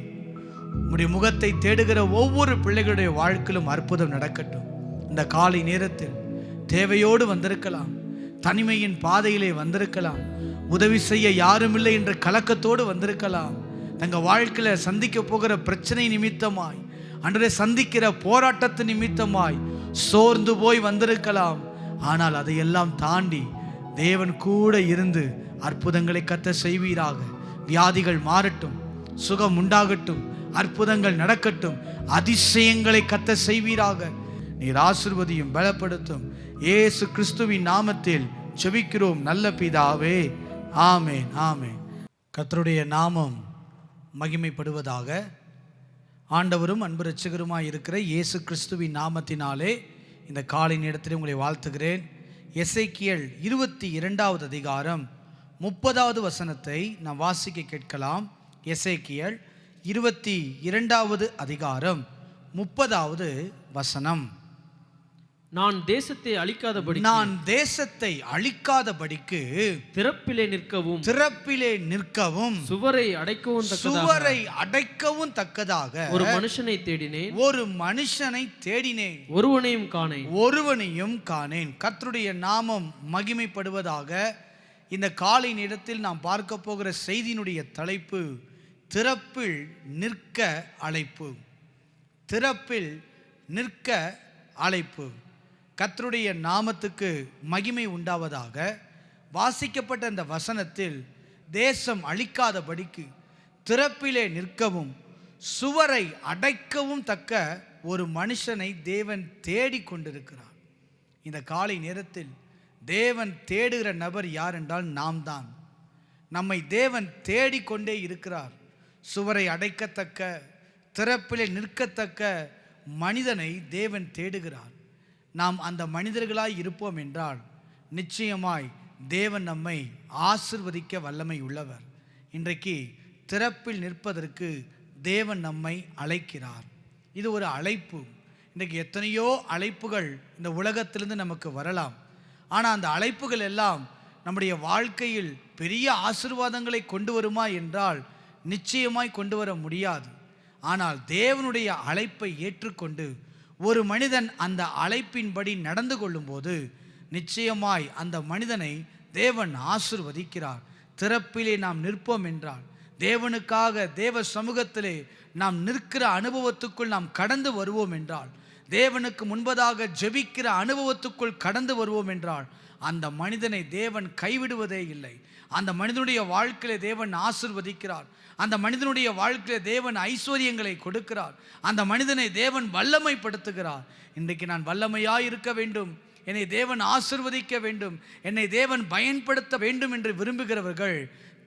உம்முடைய முகத்தை தேடுகிற ஒவ்வொரு பிள்ளைகளுடைய வாழ்க்கையிலும் அற்புதம் நடக்கட்டும். இந்த காலை நேரத்தில் தேவையோடு வந்திருக்கலாம், தனிமையின் பாதையிலே வந்திருக்கலாம், உதவி செய்ய யாரும் இல்லை என்ற கலக்கத்தோடு வந்திருக்கலாம், தங்கள் வாழ்க்கையில் சந்திக்க போகிற பிரச்சனை நிமித்தமாய், அன்றே சந்திக்கிற போராட்டத்து நிமித்தமாய் சோர்ந்து போய் வந்திருக்கலாம். ஆனால் அதையெல்லாம் தாண்டி தேவன் கூட இருந்து அற்புதங்களை கத்த செய்வீராக. வியாதிகள் மாறட்டும், சுகம் உண்டாகட்டும், அற்புதங்கள் நடக்கட்டும், அதிசயங்களை கத்த செய்வீராக. நீர் ஆசீர்வதியும் பலப்படுத்தும். இயேசு கிறிஸ்துவின் நாமத்தில் ஜெபிக்கிறோம் நல்ல பிதாவே, ஆமென், ஆமென். கர்த்தருடைய நாமம் மகிமைப்படுவதாக. ஆண்டவரும் அன்பு இரட்சகருமாய் இருக்கிற இயேசு கிறிஸ்துவின் நாமத்தினாலே இந்த காலை நேரத்தில் உங்களை வாழ்த்துகிறேன். எசேக்கியேல் 22வது அதிகாரம் 30வது வசனத்தை நாம் வாசிக்க கேட்கலாம். எசேக்கியேல் 22வது அதிகாரம் 30வது வசனம். நான் தேசத்தை அழிக்காதபடிக்கு திறப்பிலே நிற்கவும் சுவரை அடைக்கவும் தக்கதாக ஒரு மனுஷனை தேடினேன், ஒருவனையும் காணேன். கர்த்தருடைய நாமம் மகிமைப்படுவதாக. இந்த காலை நேரத்தில் நாம் பார்க்க போகிற செய்தியினுடைய தலைப்பு திறப்பில் நிற்க அழைப்பு. திறப்பில் நிற்க அழைப்பு. கர்த்தருடைய நாமத்துக்கு மகிமை உண்டாவதாக. வாசிக்கப்பட்ட இந்த வசனத்தில் தேசம் அழிக்காதபடிக்கு திறப்பிலே நிற்கவும் சுவரை அடைக்கவும் தக்க ஒரு மனுஷனை தேவன் தேடி கொண்டிருக்கிறார். இந்த காலை நேரத்தில் தேவன் தேடுகிற நபர் யார் என்றால் நாம் தான். நம்மை தேவன் தேடிக்கொண்டே இருக்கிறார். சுவரை அடைக்கத்தக்க, திறப்பிலே நிற்கத்தக்க மனிதனை தேவன் தேடுகிறார். நாம் அந்த மனிதர்களாய் இருப்போம் என்றால் நிச்சயமாய் தேவன் நம்மை ஆசீர்வதிக்க வல்லமை உள்ளவர். இன்றைக்கு திறப்பில் நிற்பதற்கு தேவன் நம்மை அழைக்கிறார். இது ஒரு அழைப்பு. இன்றைக்கு எத்தனையோ அழைப்புகள் இந்த உலகத்திலிருந்து நமக்கு வரலாம். ஆனால் அந்த அழைப்புகள் எல்லாம் நம்முடைய வாழ்க்கையில் பெரிய ஆசீர்வாதங்களை கொண்டு வருமா என்றால் நிச்சயமாய் கொண்டு வர முடியாது. ஆனால் தேவனுடைய அழைப்பை ஏற்றுக்கொண்டு ஒரு மனிதன் அந்த அழைப்பின்படி நடந்து கொள்ளும்போது நிச்சயமாய் அந்த மனிதனை தேவன் ஆசீர்வதிக்கிறார். திறப்பிலே நாம் நிற்போம் என்றால், தேவனுக்காக தேவ சமூகத்திலே நாம் நிற்கிற அனுபவத்துக்குள் நாம் கடந்து வருவோம் என்றால், தேவனுக்கு முன்பதாக ஜெபிக்கிற அனுபவத்துக்குள் கடந்து வருவோம் என்றால், அந்த மனிதனை தேவன் கைவிடுவதே இல்லை. அந்த மனிதனுடைய வாழ்க்கையிலே தேவன் ஆசீர்வதிக்கிறார். அந்த மனிதனுடைய வாழ்க்கையிலே தேவன் ஐஸ்வர்யங்களை கொடுக்கிறார். அந்த மனிதனை தேவன் வல்லமைப்படுத்துகிறார். இன்றைக்கு நான் வல்லமையாய் இருக்க வேண்டும், என்னை தேவன் ஆசீர்வதிக்க வேண்டும், என்னை தேவன் பயன்படுத்த வேண்டும் என்று விரும்புகிறவர்கள்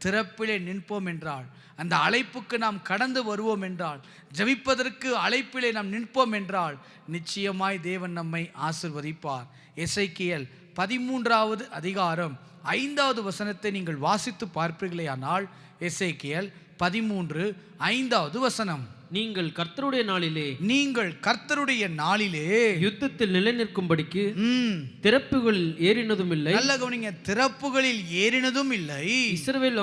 திறப்பிலே நிற்போம் என்றால், அந்த அழைப்புக்கு நாம் கடந்து வருவோம் என்றால், ஜெபிப்பதற்கு அழைப்பிலே நாம் நிற்போம் என்றால் நிச்சயமாய் தேவன் நம்மை ஆசீர்வதிப்பார். எசேக்கியேல் 13வது அதிகாரம் 5வது வசனத்தை நீங்கள் வாசித்து பார்ப்பீர்களே ஆனால், எசேக்கியேல் 13:5 வசனம். நீங்கள் கர்த்தருடைய நாளிலே யுத்தத்தில் நிலை நிற்கும்படிக்கு திறப்புகளில் ஏறினதும் இல்லை. நல்ல கவனிங்க, திறப்புகளில் ஏறினதும் இல்லை. இஸ்ரவேல்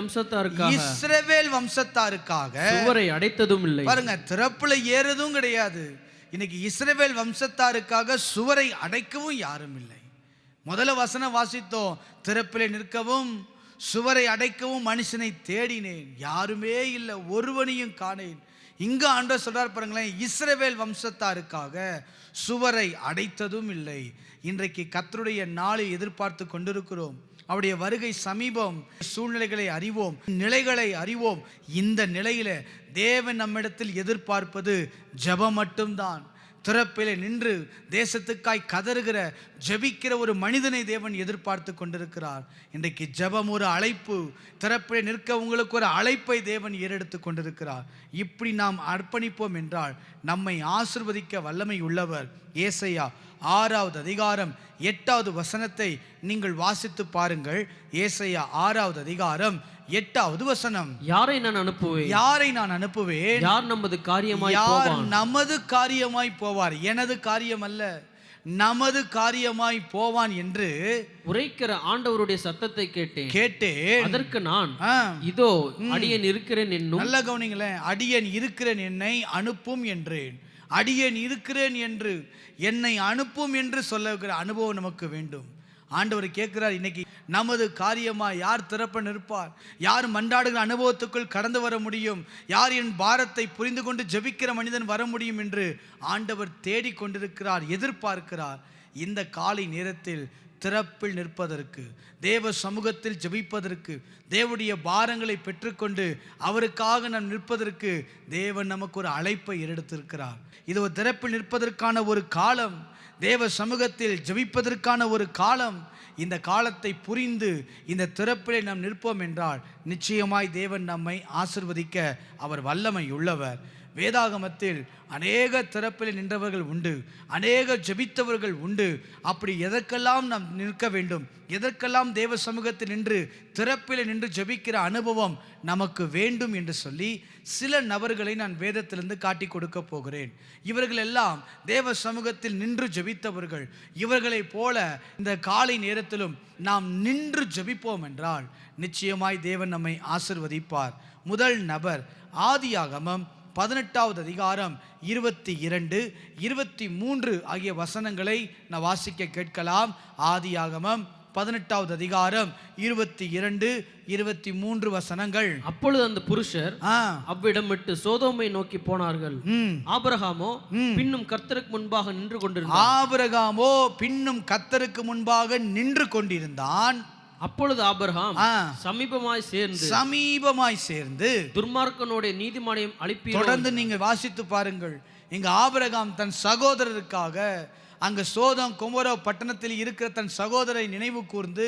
வம்சத்தாருக்காக சுவரை அடைத்ததும் இல்லை. பாருங்க, திறப்புல ஏறதும் கிடையாது. இன்னைக்கு இஸ்ரவேல் வம்சத்தாருக்காக சுவரை அடைக்கவும் யாரும் இல்லை. முதல்ல வசனம் வாசித்தோம், திறப்பிலே நிற்கவும் சுவரை அடைக்கவும் மனுஷனை தேடினேன், யாருமே இல்லை, ஒருவனையும் காணேன். இங்க ஆண்டவர் சொல்றார் பாருங்களேன், இஸ்ரவேல் வம்சத்தாருக்காக சுவரை அடைத்ததும் இல்லை. இன்றைக்கு கர்த்தருடைய நாளை எதிர்பார்த்து கொண்டிருக்கிறோம். அவருடைய வருகை சமீபம். சூழ்நிலைகளை அறிவோம், நிலைகளை அறிவோம். இந்த நிலையில தேவன் நம்மிடத்தில் எதிர்பார்ப்பது ஜெபம் மட்டும்தான். திறப்பிலே நின்று தேசத்துக்காய் கதறுகிற ஜெபிக்கிற ஒரு மனிதனை தேவன் எதிர்பார்த்து கொண்டிருக்கிறார். இன்றைக்கு ஜெபம் ஒரு அழைப்பு. திறப்பிலே நிற்க உங்களுக்கு ஒரு அழைப்பை தேவன் ஏறெடுத்து கொண்டிருக்கிறார். இப்படி நாம் அர்ப்பணிப்போம் என்றால் நம்மை ஆசீர்வதிக்க வல்லமை உள்ளவர். ஏசாயா 6வது அதிகாரம் 8வது வசனத்தை நீங்கள் வாசித்து பாருங்கள். ஏசாயா 6வது அதிகாரம் 8வது வசனம். யாரை நான் அனுப்புவேன், யார் நமது காரியமாய் போவார். எனது காரியம் அல்ல, நமது காரியமாய் போவான் என்று உரைக்கிற ஆண்டவருடைய சத்தத்தை கேட்டேன். அதற்கு நான் இதோ அடியேன் இருக்கிறேன் என்னும். நல்ல கவனிங்களேன், அடியேன் இருக்கிறேன், என்னை அனுப்பும் என்றேன். அடியேன் இருக்கிறேன் என்று என்னை அனுப்பும் என்று சொல்லுகிற அனுபவம் நமக்கு வேண்டும். ஆண்டவர் கேட்கிறார், இன்னைக்கு நமது காரியமா யார் திறப்ப நிற்பார், யார் மன்றாடுகிற அனுபவத்துக்குள் கடந்து வர முடியும், யார் என் பாரத்தை புரிந்து கொண்டு ஜெபிக்கிற மனிதன் வர முடியும் என்று ஆண்டவர் தேடிக்கொண்டிருக்கிறார், எதிர்பார்க்கிறார். இந்த காலை நேரத்தில் திறப்பில் நிற்பதற்கு, தேவ சமூகத்தில் ஜெபிப்பதற்கு, தேவனுடைய பாரங்களை பெற்றுக்கொண்டு அவருக்காக நாம் நிற்பதற்கு தேவன் நமக்கு ஒரு அழைப்பை எடுத்திருக்கிறார். இது ஒரு திறப்பில் நிற்பதற்கான ஒரு காலம், தேவ சமூகத்தில் ஜெபிப்பதற்கான ஒரு காலம். இந்த காலத்தை புரிந்து இந்த திறப்பிலே நாம் நிற்போம் என்றால் நிச்சயமாய் தேவன் நம்மை ஆசீர்வதிக்க அவர் வல்லமை உள்ளவர். வேதாகமத்தில் அநேக திறப்பில் நின்றவர்கள் உண்டு, அநேக ஜெபித்தவர்கள் உண்டு. அப்படி எதற்கெல்லாம் நாம் நிற்க வேண்டும், எதற்கெல்லாம் தேவ சமூகத்தில் நின்று திறப்பில் நின்று ஜெபிக்கிற அனுபவம் நமக்கு வேண்டும் என்று சொல்லி சில நபர்களை நான் வேதத்திலிருந்து காட்டி கொடுக்க போகிறேன். இவர்கள் எல்லாம் தேவ சமூகத்தில் நின்று ஜெபித்தவர்கள். இவர்களைப் போல இந்த காலை நேரத்திலும் நாம் நின்று ஜெபிப்போம் என்றால் நிச்சயமாய் தேவன் நம்மை ஆசீர்வதிப்பார். முதல் நபர் ஆதியாகமம் 18வது அதிகாரம் 22, 23 ஆகிய வசனங்களை நான் வாசிக்க கேட்கலாம். ஆதியாகமம் 18வது அதிகாரம் 22, 23 வசனங்கள். அப்பொழுது அந்த புருஷர் அவ்விடம் விட்டு சோதோமை நோக்கி போனார்கள். ஆபிரகாமோ பின்னும் கர்த்தருக்கு முன்பாக நின்று கொண்டிருந்தான். அப்பொழுது ஆபிரகாம் சமீபமாய் சேர்ந்து துர்மார்க்கனோட நீதிமானையும் அழிப்பி. தொடர்ந்து நீங்க வாசித்து பாருங்கள். இங்க ஆபிரகாம் தன் சகோதரருக்காக அங்க சோதம் கொமோரா பட்டணத்தில் இருக்கிற தன் சகோதரை நினைவு கூர்ந்து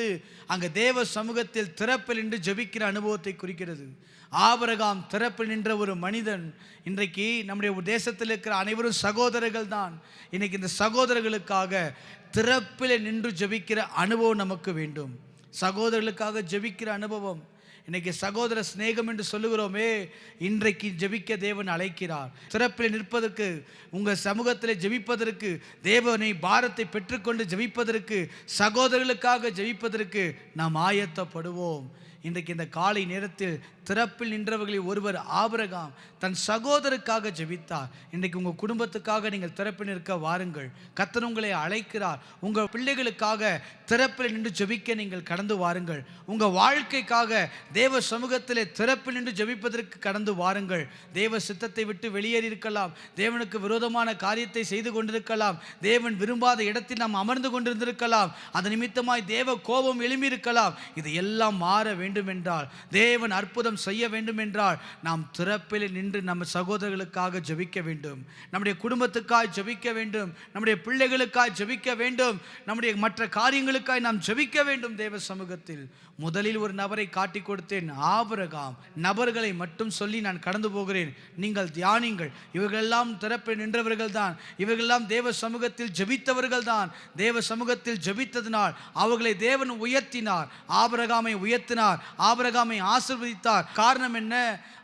அங்க தேவ சமூகத்தில் திறப்பில் நின்று ஜெபிக்கிற அனுபவத்தை குறிக்கிறது. ஆபிரகாம் திறப்பில் நின்ற ஒரு மனிதன். இன்றைக்கு நம்முடைய தேசத்தில் இருக்கிற அனைவரும் சகோதரர்கள் தான். இன்னைக்கு இந்த சகோதரர்களுக்காக திறப்பில் நின்று ஜெபிக்கிற அனுபவம் நமக்கு வேண்டும். சகோதரர்களுக்காக ஜெபிக்கிற அனுபவம். இன்னைக்கு சகோதர சிநேகம் என்று சொல்லுகிறோமே, இன்றைக்கு ஜெபிக்க தேவன் அழைக்கிறார். திறப்பில் நிற்பதற்கு, உங்கள் சமூகத்தில் ஜெபிப்பதற்கு, தேவனை பாரத்தை பெற்றுக்கொண்டு ஜெபிப்பதற்கு, சகோதரர்களுக்காக ஜெபிப்பதற்கு நாம் ஆயத்தப்படுவோம். இன்றைக்கு இந்த காலை நேரத்தில் திறப்பில் நின்றவர்களில் ஒருவர் ஆபிரகாம் தன் சகோதரருக்காக ஜெபித்தார். இன்றைக்கு உங்கள் குடும்பத்துக்காக நீங்கள் திறப்பில் நிற்க வாருங்கள். கர்த்தர் உங்களை அழைக்கிறார். உங்கள் பிள்ளைகளுக்காக திறப்பில் நின்று ஜெபிக்க நீங்கள் கடந்து வாருங்கள். உங்கள் வாழ்க்கைக்காக தேவ சமூகத்தில் திறப்பில் நின்று ஜெபிப்பதற்கு கடந்து வாருங்கள். தேவ சித்தத்தை விட்டு வெளியேறி இருக்கலாம், தேவனுக்கு விரோதமான காரியத்தை செய்து கொண்டிருக்கலாம், தேவன் விரும்பாத இடத்தில் நாம் அமர்ந்து கொண்டிருந்திருக்கலாம், அது நிமித்தமாய் தேவ கோபம் எழும்பியிருக்கலாம். இது எல்லாம் மாற வேண்டும் என்றால், தேவன் அற்புதம் செய்ய வேண்டும் என்றால் நாம் திறப்பில் நின்று நம்ம சகோதரர்களுக்காக ஜெபிக்க வேண்டும், நம்முடைய குடும்பத்துக்காய் ஜெபிக்க வேண்டும், நம்முடைய பிள்ளைகளுக்காய் ஜெபிக்க வேண்டும், நம்முடைய மற்ற காரியங்களுக்காய் நாம் ஜெபிக்க வேண்டும். தேவ சமூகத்தில் முதலில் ஒரு நபரை காட்டி கொடுத்தேன், ஆபிரகாம். நபர்களை மட்டும் சொல்லி நான் கடந்து போகிறேன், நீங்கள் தியானிங்கள். இவர்களெல்லாம் திறப்பில் நின்றவர்கள் தான், இவர்களெல்லாம் தேவ சமூகத்தில் ஜெபித்தவர்கள் தான். தேவ சமூகத்தில் ஜெபித்ததினால் அவர்களை தேவன் உயர்த்தினார். ஆபிரகாமை உயர்த்தினார். ஆபிரகாமை ஆசீர்வதித்தார். காரணம் என்ன?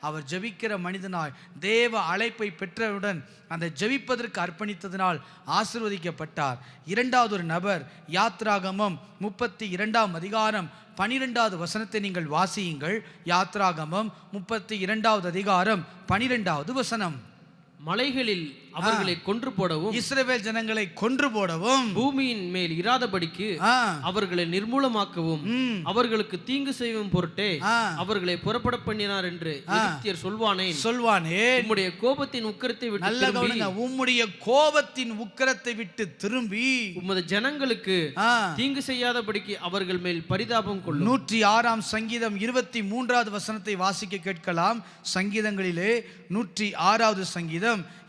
அவர் ஜெபிக்கிற மனிதனாய் தேவ அழைப்பை பெற்றவுடன் அந்த ஜெபிப்பதற்கு அர்ப்பணித்ததினால் ஆசீர்வதிக்கப்பட்டார். இரண்டாவது ஒரு நபர், யாத்ராகமம் 32ஆம் அதிகாரம் 12வது வசனத்தை நீங்கள் வாசியுங்கள். யாத்ராகமம் 32வது அதிகாரம் 12வது வசனம். மலைகளில் அவர்களை கொன்று போடவும், இஸ்ரவேல் ஜனங்களை கொன்று போடவும், பூமியின் மேல் இராதபடிக்கு அவர்களை நிர்மூலமாக்கவும், அவர்களுக்கு தீங்கு செய்யும் பொருட்டே அவர்களை புறப்பட பண்ணினார் என்று எகிப்தியர் சொல்வானே. உம்முடைய கோபத்தின் உக்கிரத்தை விட்டு நல்ல கவனிங்க, உம்முடைய கோபத்தின் உக்கிரத்தை விட்டு திரும்பி உமது ஜனங்களுக்கு தீங்கு செய்யாதபடிக்கு அவர்கள் மேல் பரிதாபம் கொள்ளும். 106ஆம் சங்கீதம் 23வது வசனத்தை வாசிக்க கேட்கலாம். சங்கீதங்களிலே 106வது சங்கீதம்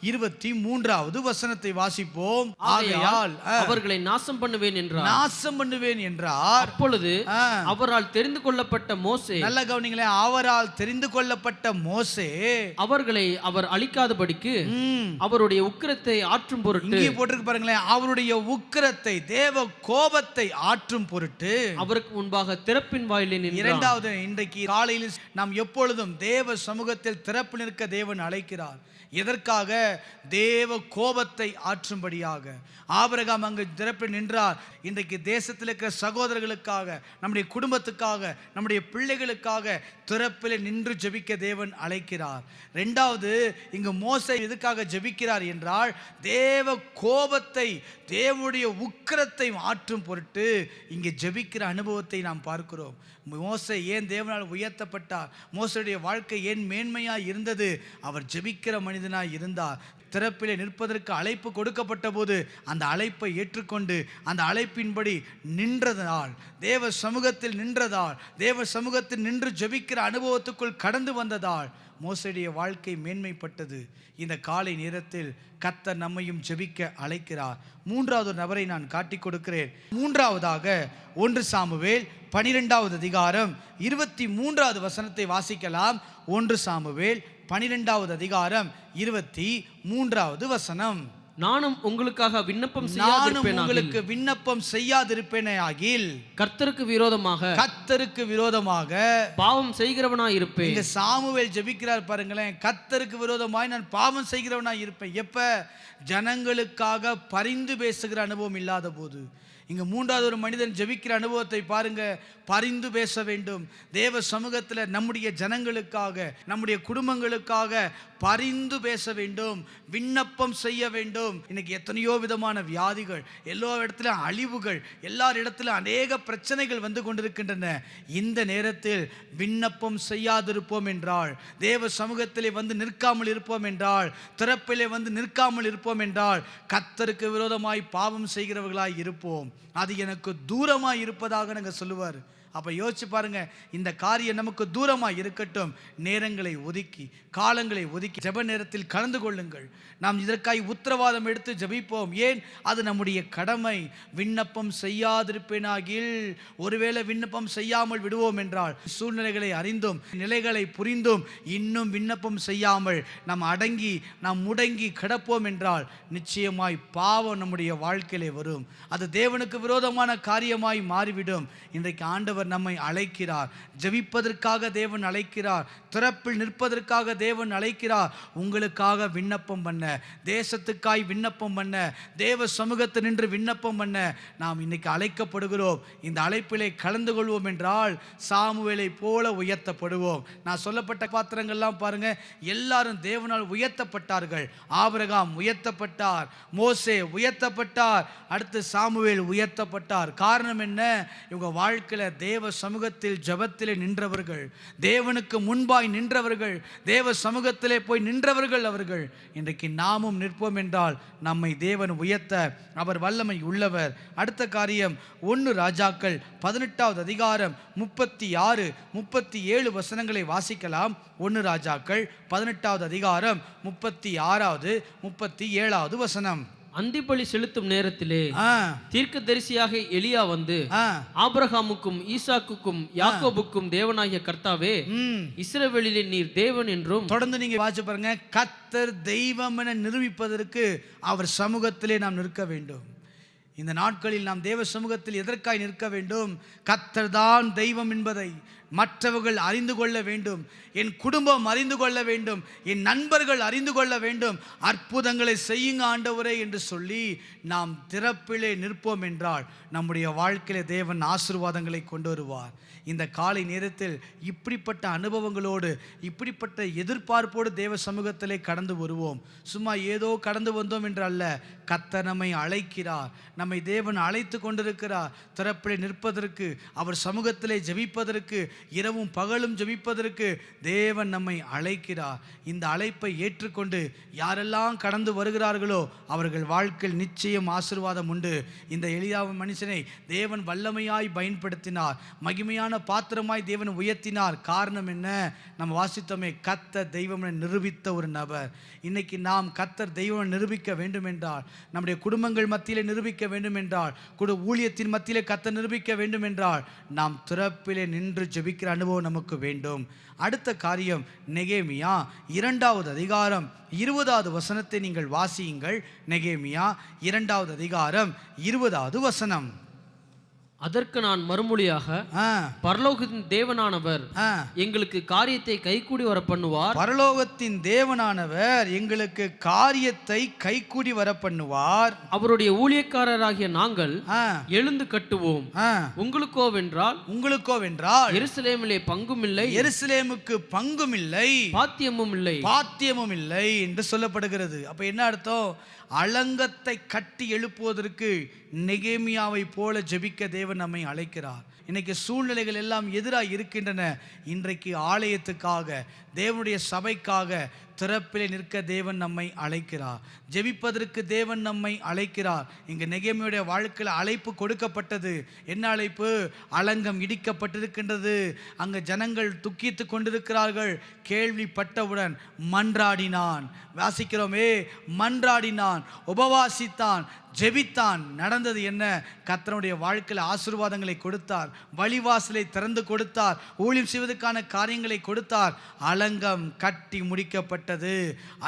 23வது வசனத்தை வாசிப்போம். ஆகையால் அவர்களை நாசம் பண்ணுவேன் என்றார். அப்பொழுது அவரால் தெரிந்து கொள்ளப்பட்ட மோசே, நல்ல கவனிங்களேன், அவரால் தெரிந்து கொள்ளப்பட்ட மோசே அவர்களை அவர் அழிக்காதபடிக்கு அவருடைய உக்கிரத்தை ஆற்றும் பொருட்டு, இங்கே போட்டிருக்கு பாருங்களேன், அவருடைய உக்கிரத்தை, தேவ கோபத்தை ஆற்றும் பொருட்டு அவருக்கு முன்பாக திறப்பின் வாயிலில் நின்றார். இரண்டாவது, இன்றைக்கு காலையில் நாம் எப்பொழுதும் தேவ சமூகத்தில் திறப்பு நிற்க தேவன் அழைக்கிறார். எதற்காக? தேவ கோபத்தை ஆற்றும்படியாக. ஆபிரகாம் அங்கு திறப்பில் நின்றார். இன்றைக்கு தேசத்தில் இருக்கிற சகோதரர்களுக்காக, நம்முடைய குடும்பத்துக்காக, நம்முடைய பிள்ளைகளுக்காக திறப்பில் நின்று ஜெபிக்க தேவன் அழைக்கிறார். இரண்டாவது, இங்கு மோசே எதுக்காக ஜெபிக்கிறார் என்றால், தேவ கோபத்தை, தேவனுடைய உக்கிரத்தை ஆற்றும் பொருட்டு இங்கே ஜெபிக்கிற அனுபவத்தை நாம் பார்க்கிறோம். மோசே ஏன் தேவனால் உயர்த்தப்பட்டார்? மோசேயுடைய வாழ்க்கை ஏன் மேன்மையாய் இருந்தது? அவர் ஜெபிக்கிற மனிதனாய் இருந்தார். திறப்பிலே நிற்பதற்கு அழைப்பு கொடுக்கப்பட்ட போது அந்த அழைப்பை ஏற்றுக்கொண்டு அந்த அழைப்பின்படி நின்றதால், தேவ சமூகத்தில் நின்றதால், தேவ சமூகத்தில் நின்று ஜெபிக்கிற அனுபவத்துக்குள் கடந்து வந்ததால் மோசேயுடைய வாழ்க்கை மேன்மைப்பட்டது. இந்த காலை நேரத்தில் கர்த்தர் நம்மையும் ஜெபிக்க அழைக்கிறார். மூன்றாவது நபரை நான் காட்டிக் கொடுக்கிறேன். மூன்றாவதாக 1 சாமுவேல் 12வது அதிகாரம் 23வது வசனத்தை வாசிக்கலாம். 1 சாமுவேல் 12வது அதிகாரம் 23வது வசனம். நானும் உங்களுக்காக விண்ணப்பம் செய்யாதிருப்பேனே ஆகில் கர்த்தருக்கு விரோதமாக பாவம் செய்கிறவனாய் இருப்பேன். இங்க சாமுவேல் ஜெபிக்கிறார் பாருங்களேன். கர்த்தருக்கு விரோதமாய் நான் பாவம் செய்கிறவனாய் இருப்பேன். எப்ப? ஜனங்களுக்காக பரிந்து பேசுகிற அனுபவம் இல்லாத போது. இங்க மூன்றாவது ஒரு மனிதன் ஜெபிக்கிற அனுபவத்தை பாருங்க. பரிந்து பேச வேண்டும். தேவ சமூகத்தில் நம்முடைய ஜனங்களுக்காக, நம்முடைய குடும்பங்களுக்காக பரிந்து பேச வேண்டும், விண்ணப்பம் செய்ய வேண்டும். இன்னைக்கு எத்தனையோ விதமான வியாதிகள், எல்லா இடத்திலும் அழிவுகள், எல்லார் இடத்திலும் அநேக பிரச்சனைகள் வந்து கொண்டிருக்கின்றன. இந்த நேரத்தில் விண்ணப்பம் செய்யாதிருப்போம் என்றால், தேவ சமூகத்திலே வந்து நிற்காமல் இருப்போம் என்றால், திறப்பிலே வந்து நிற்காமல் இருப்போம் என்றால், கர்த்தருக்கு விரோதமாய் பாவம் செய்கிறவர்களாய் இருப்போம். அது எனக்கு தூரமாய் இருப்பதாக நாங்கள் சொல்லுவார். அப்போ யோசிச்சு பாருங்க, இந்த காரியம் நமக்கு தூரமாக இருக்கட்டும். நேரங்களை ஒதுக்கி, காலங்களை ஒதுக்கி ஜெப நேரத்தில் கலந்து கொள்ளுங்கள். நாம் இதற்காய் உத்தரவாதம் எடுத்து ஜெபிப்போம். ஏன்? அது நம்முடைய கடமை. விண்ணப்பம் செய்யாதிருப்பேனாகில், ஒருவேளை விண்ணப்பம் செய்யாமல் விடுவோம் என்றால், சூழ்நிலைகளை அறிந்தும் நிலைகளை புரிந்தும் இன்னும் விண்ணப்பம் செய்யாமல் நாம் அடங்கி, நாம் முடங்கி கிடப்போம் என்றால், நிச்சயமாய் பாவம் நம்முடைய வாழ்க்கையிலே வரும். அது தேவனுக்கு விரோதமான காரியமாய் மாறிவிடும். இன்றைக்கு ஆண்டவர் நம்மை அழைக்கிறார். ஜெபிப்பதற்காக தேவன் அழைக்கிறார். திறப்பில் நிற்பதற்காக தேவன் அழைக்கிறார். உங்களுக்காக விண்ணப்பம் பண்ண, தேசத்துக்காய் விண்ணப்பம் பண்ண, தேவ சமூகத்தில் நின்று விண்ணப்பம் பண்ண நாம் இன்னைக்கு அழைக்கப்படுகிறோம். இந்த அழைப்பிலே கலந்து கொள்வோம் என்றால் சாமுவேலை போல உயர்த்தப்படுவோம். நான் சொல்லப்பட்ட பாத்திரங்கள்லாம் பாருங்க, எல்லாரும் தேவனால் உயர்த்தப்பட்டார்கள். ஆபிரகாம் உயர்த்தப்பட்டார், மோசே உயர்த்தப்பட்டார், அடுத்து சாமுவேல் உயர்த்தப்பட்டார். காரணம் என்ன? இவங்க வாழ்க்கையில தேவ சமூகத்தில் ஜெபத்திலே நின்றவர்கள், தேவனுக்கு முன்பாய் நின்றவர்கள், தேவ சமூகத்திலே போய் நின்றவர்கள் அவர்கள். இன்றைக்கு நாமும் நிற்போம் என்றால் நம்மை தேவன் உயர்த்த அவர் வல்லமை உள்ளவர். அடுத்த காரியம் 1 ராஜாக்கள் 18வது அதிகாரம் 36, 37 வசனங்களை வாசிக்கலாம். 1 ராஜாக்கள் 18வது அதிகாரம் 36வது 37வது வசனம். அந்திபலி செலுத்தும் நேரத்திலே தீர்க்கதரிசியாக எலியா வந்து, ஆபிரகாமுக்கும் ஈசாக்குக்கும் யாக்கோபுக்கும் தேவனாகிய கர்த்தாவே, இஸ்ரவேலிலே நீர் தேவன் என்றும். தொடர்ந்து நீங்க வாசிச்சு பாருங்க. கர்த்தர் தெய்வம் என நிரூபிப்பதற்கு அவர் சமூகத்திலே நாம் நிற்க வேண்டும். இந்த நாட்களில் நாம் தேவ சமூகத்தில் எதற்காய் நிற்க வேண்டும்? கர்த்தர் தான் தெய்வம் என்பதை மற்றவர்கள் அறிந்து கொள்ள வேண்டும், என் குடும்பம் அறிந்து கொள்ள வேண்டும், என் நண்பர்கள் அறிந்து கொள்ள வேண்டும், அற்புதங்களை செய்யுங்க ஆண்டவரே என்று சொல்லி நாம் திறப்பிலே நிற்போம் என்றால் நம்முடைய வாழ்க்கையிலே தேவன் ஆசீர்வாதங்களை கொண்டு வருவார். இந்த காலை நேரத்தில் இப்படிப்பட்ட அனுபவங்களோடு இப்படிப்பட்ட எதிர்பார்ப்போடு தேவ சமூகத்திலே கடந்து வருவோம். சும்மா ஏதோ கடந்து வந்தோம் என்று அல்ல, கர்த்தர் நம்மை அழைக்கிறார், நம்மை தேவன் அழைத்து கொண்டிருக்கிறார். திறப்பிலே நிற்பதற்கு, அவர் சமூகத்திலே ஜெபிப்பதற்கு, இரவும் பகலும் ஜெபிப்பதற்கு தேவன் நம்மை அழைக்கிறார். இந்த அழைப்பை ஏற்றுக்கொண்டு யாரெல்லாம் கடந்து வருகிறார்களோ அவர்கள் வாழ்க்கையில் நிச்சயம் ஆசீர்வாதம் உண்டு. இந்த எளியா மனுஷனை தேவன் வல்லமையாய் பயன்படுத்தினார், மகிமையான பாத்திரமாய் தேவன் உயர்த்தினார். காரணம் என்ன? நம்ம வாசித்தோமே, கர்த்தர் தெய்வம் நிரூபித்த ஒரு நபர். இன்னைக்கு நாம் கர்த்தர் தெய்வம் நிரூபிக்க வேண்டும் என்றால், நம்முடைய குடும்பங்கள் மத்தியிலே நிரூபிக்க வேண்டும் என்றால், ஊழியத்தின் மத்தியிலே கர்த்தர் நிரூபிக்க வேண்டும் என்றால் நாம் திறப்பிலே நின்று ஜெபிக்கிற அனுபவம் நமக்கு வேண்டும். அடுத்த காரியம், நெகேமியா 2வது அதிகாரம் 20வது வசனத்தை நீங்கள் வாசியுங்கள். நெகேமியா 2வது அதிகாரம் 20வது வசனம். அதற்கு நான் மறுமொழியாக, பரலோகத்தின் தேவனானவர் எங்களுக்கு காரியத்தை கைகூடி வர பண்ணுவார். பரலோகத்தின் தேவனானவர் எங்களுக்கு காரியத்தை கைகூடி வர பண்ணுவார். அவருடைய ஊழியக்காரராகிய நாங்கள் எழுந்து கட்டுவோம். உங்களுக்கோவென்றால் எருசலேமிலே பங்கும் இல்லை, எருசலேமுக்கு பங்கும் இல்லை, பாத்தியமும் இல்லை என்று சொல்லப்படுகிறது. அப்ப என்ன அர்த்தம்? அலங்கத்தை கட்டி எழுப்புவதற்கு நெகேமியாவை போல ஜெபிக்க தேவன் நம்மை அழைக்கிறார். இன்னைக்கு சூழ்நிலைகள் எல்லாம் எதிராக இருக்கின்றன. இன்றைக்கு ஆலயத்துக்காக, தேவனுடைய சபைக்காக திறப்பிலே நிற்க தேவன் நம்மை அழைக்கிறார். ஜெபிப்பதற்கு தேவன் நம்மை அழைக்கிறார். இங்கு நெகேமியாவுடைய வாழ்க்கையில் அழைப்பு கொடுக்கப்பட்டது. என்ன அழைப்பு? அலங்கம் இடிக்கப்பட்டிருக்கின்றது, அங்கு ஜனங்கள் துக்கித்து கொண்டிருக்கிறார்கள். கேள்விப்பட்டவுடன் மன்றாடினான். வாசிக்கிறோமே, மன்றாடினான், உபவாசித்தான், ஜெபித்தான். நடந்தது என்ன? கர்த்தருடைய வாழ்க்கையில் ஆசீர்வாதங்களை கொடுத்தார், வழிவாசலை திறந்து கொடுத்தார், ஊழியம் செய்வதற்கான காரியங்களை கொடுத்தார். அலங்கம் கட்டி முடிக்கப்பட்டது.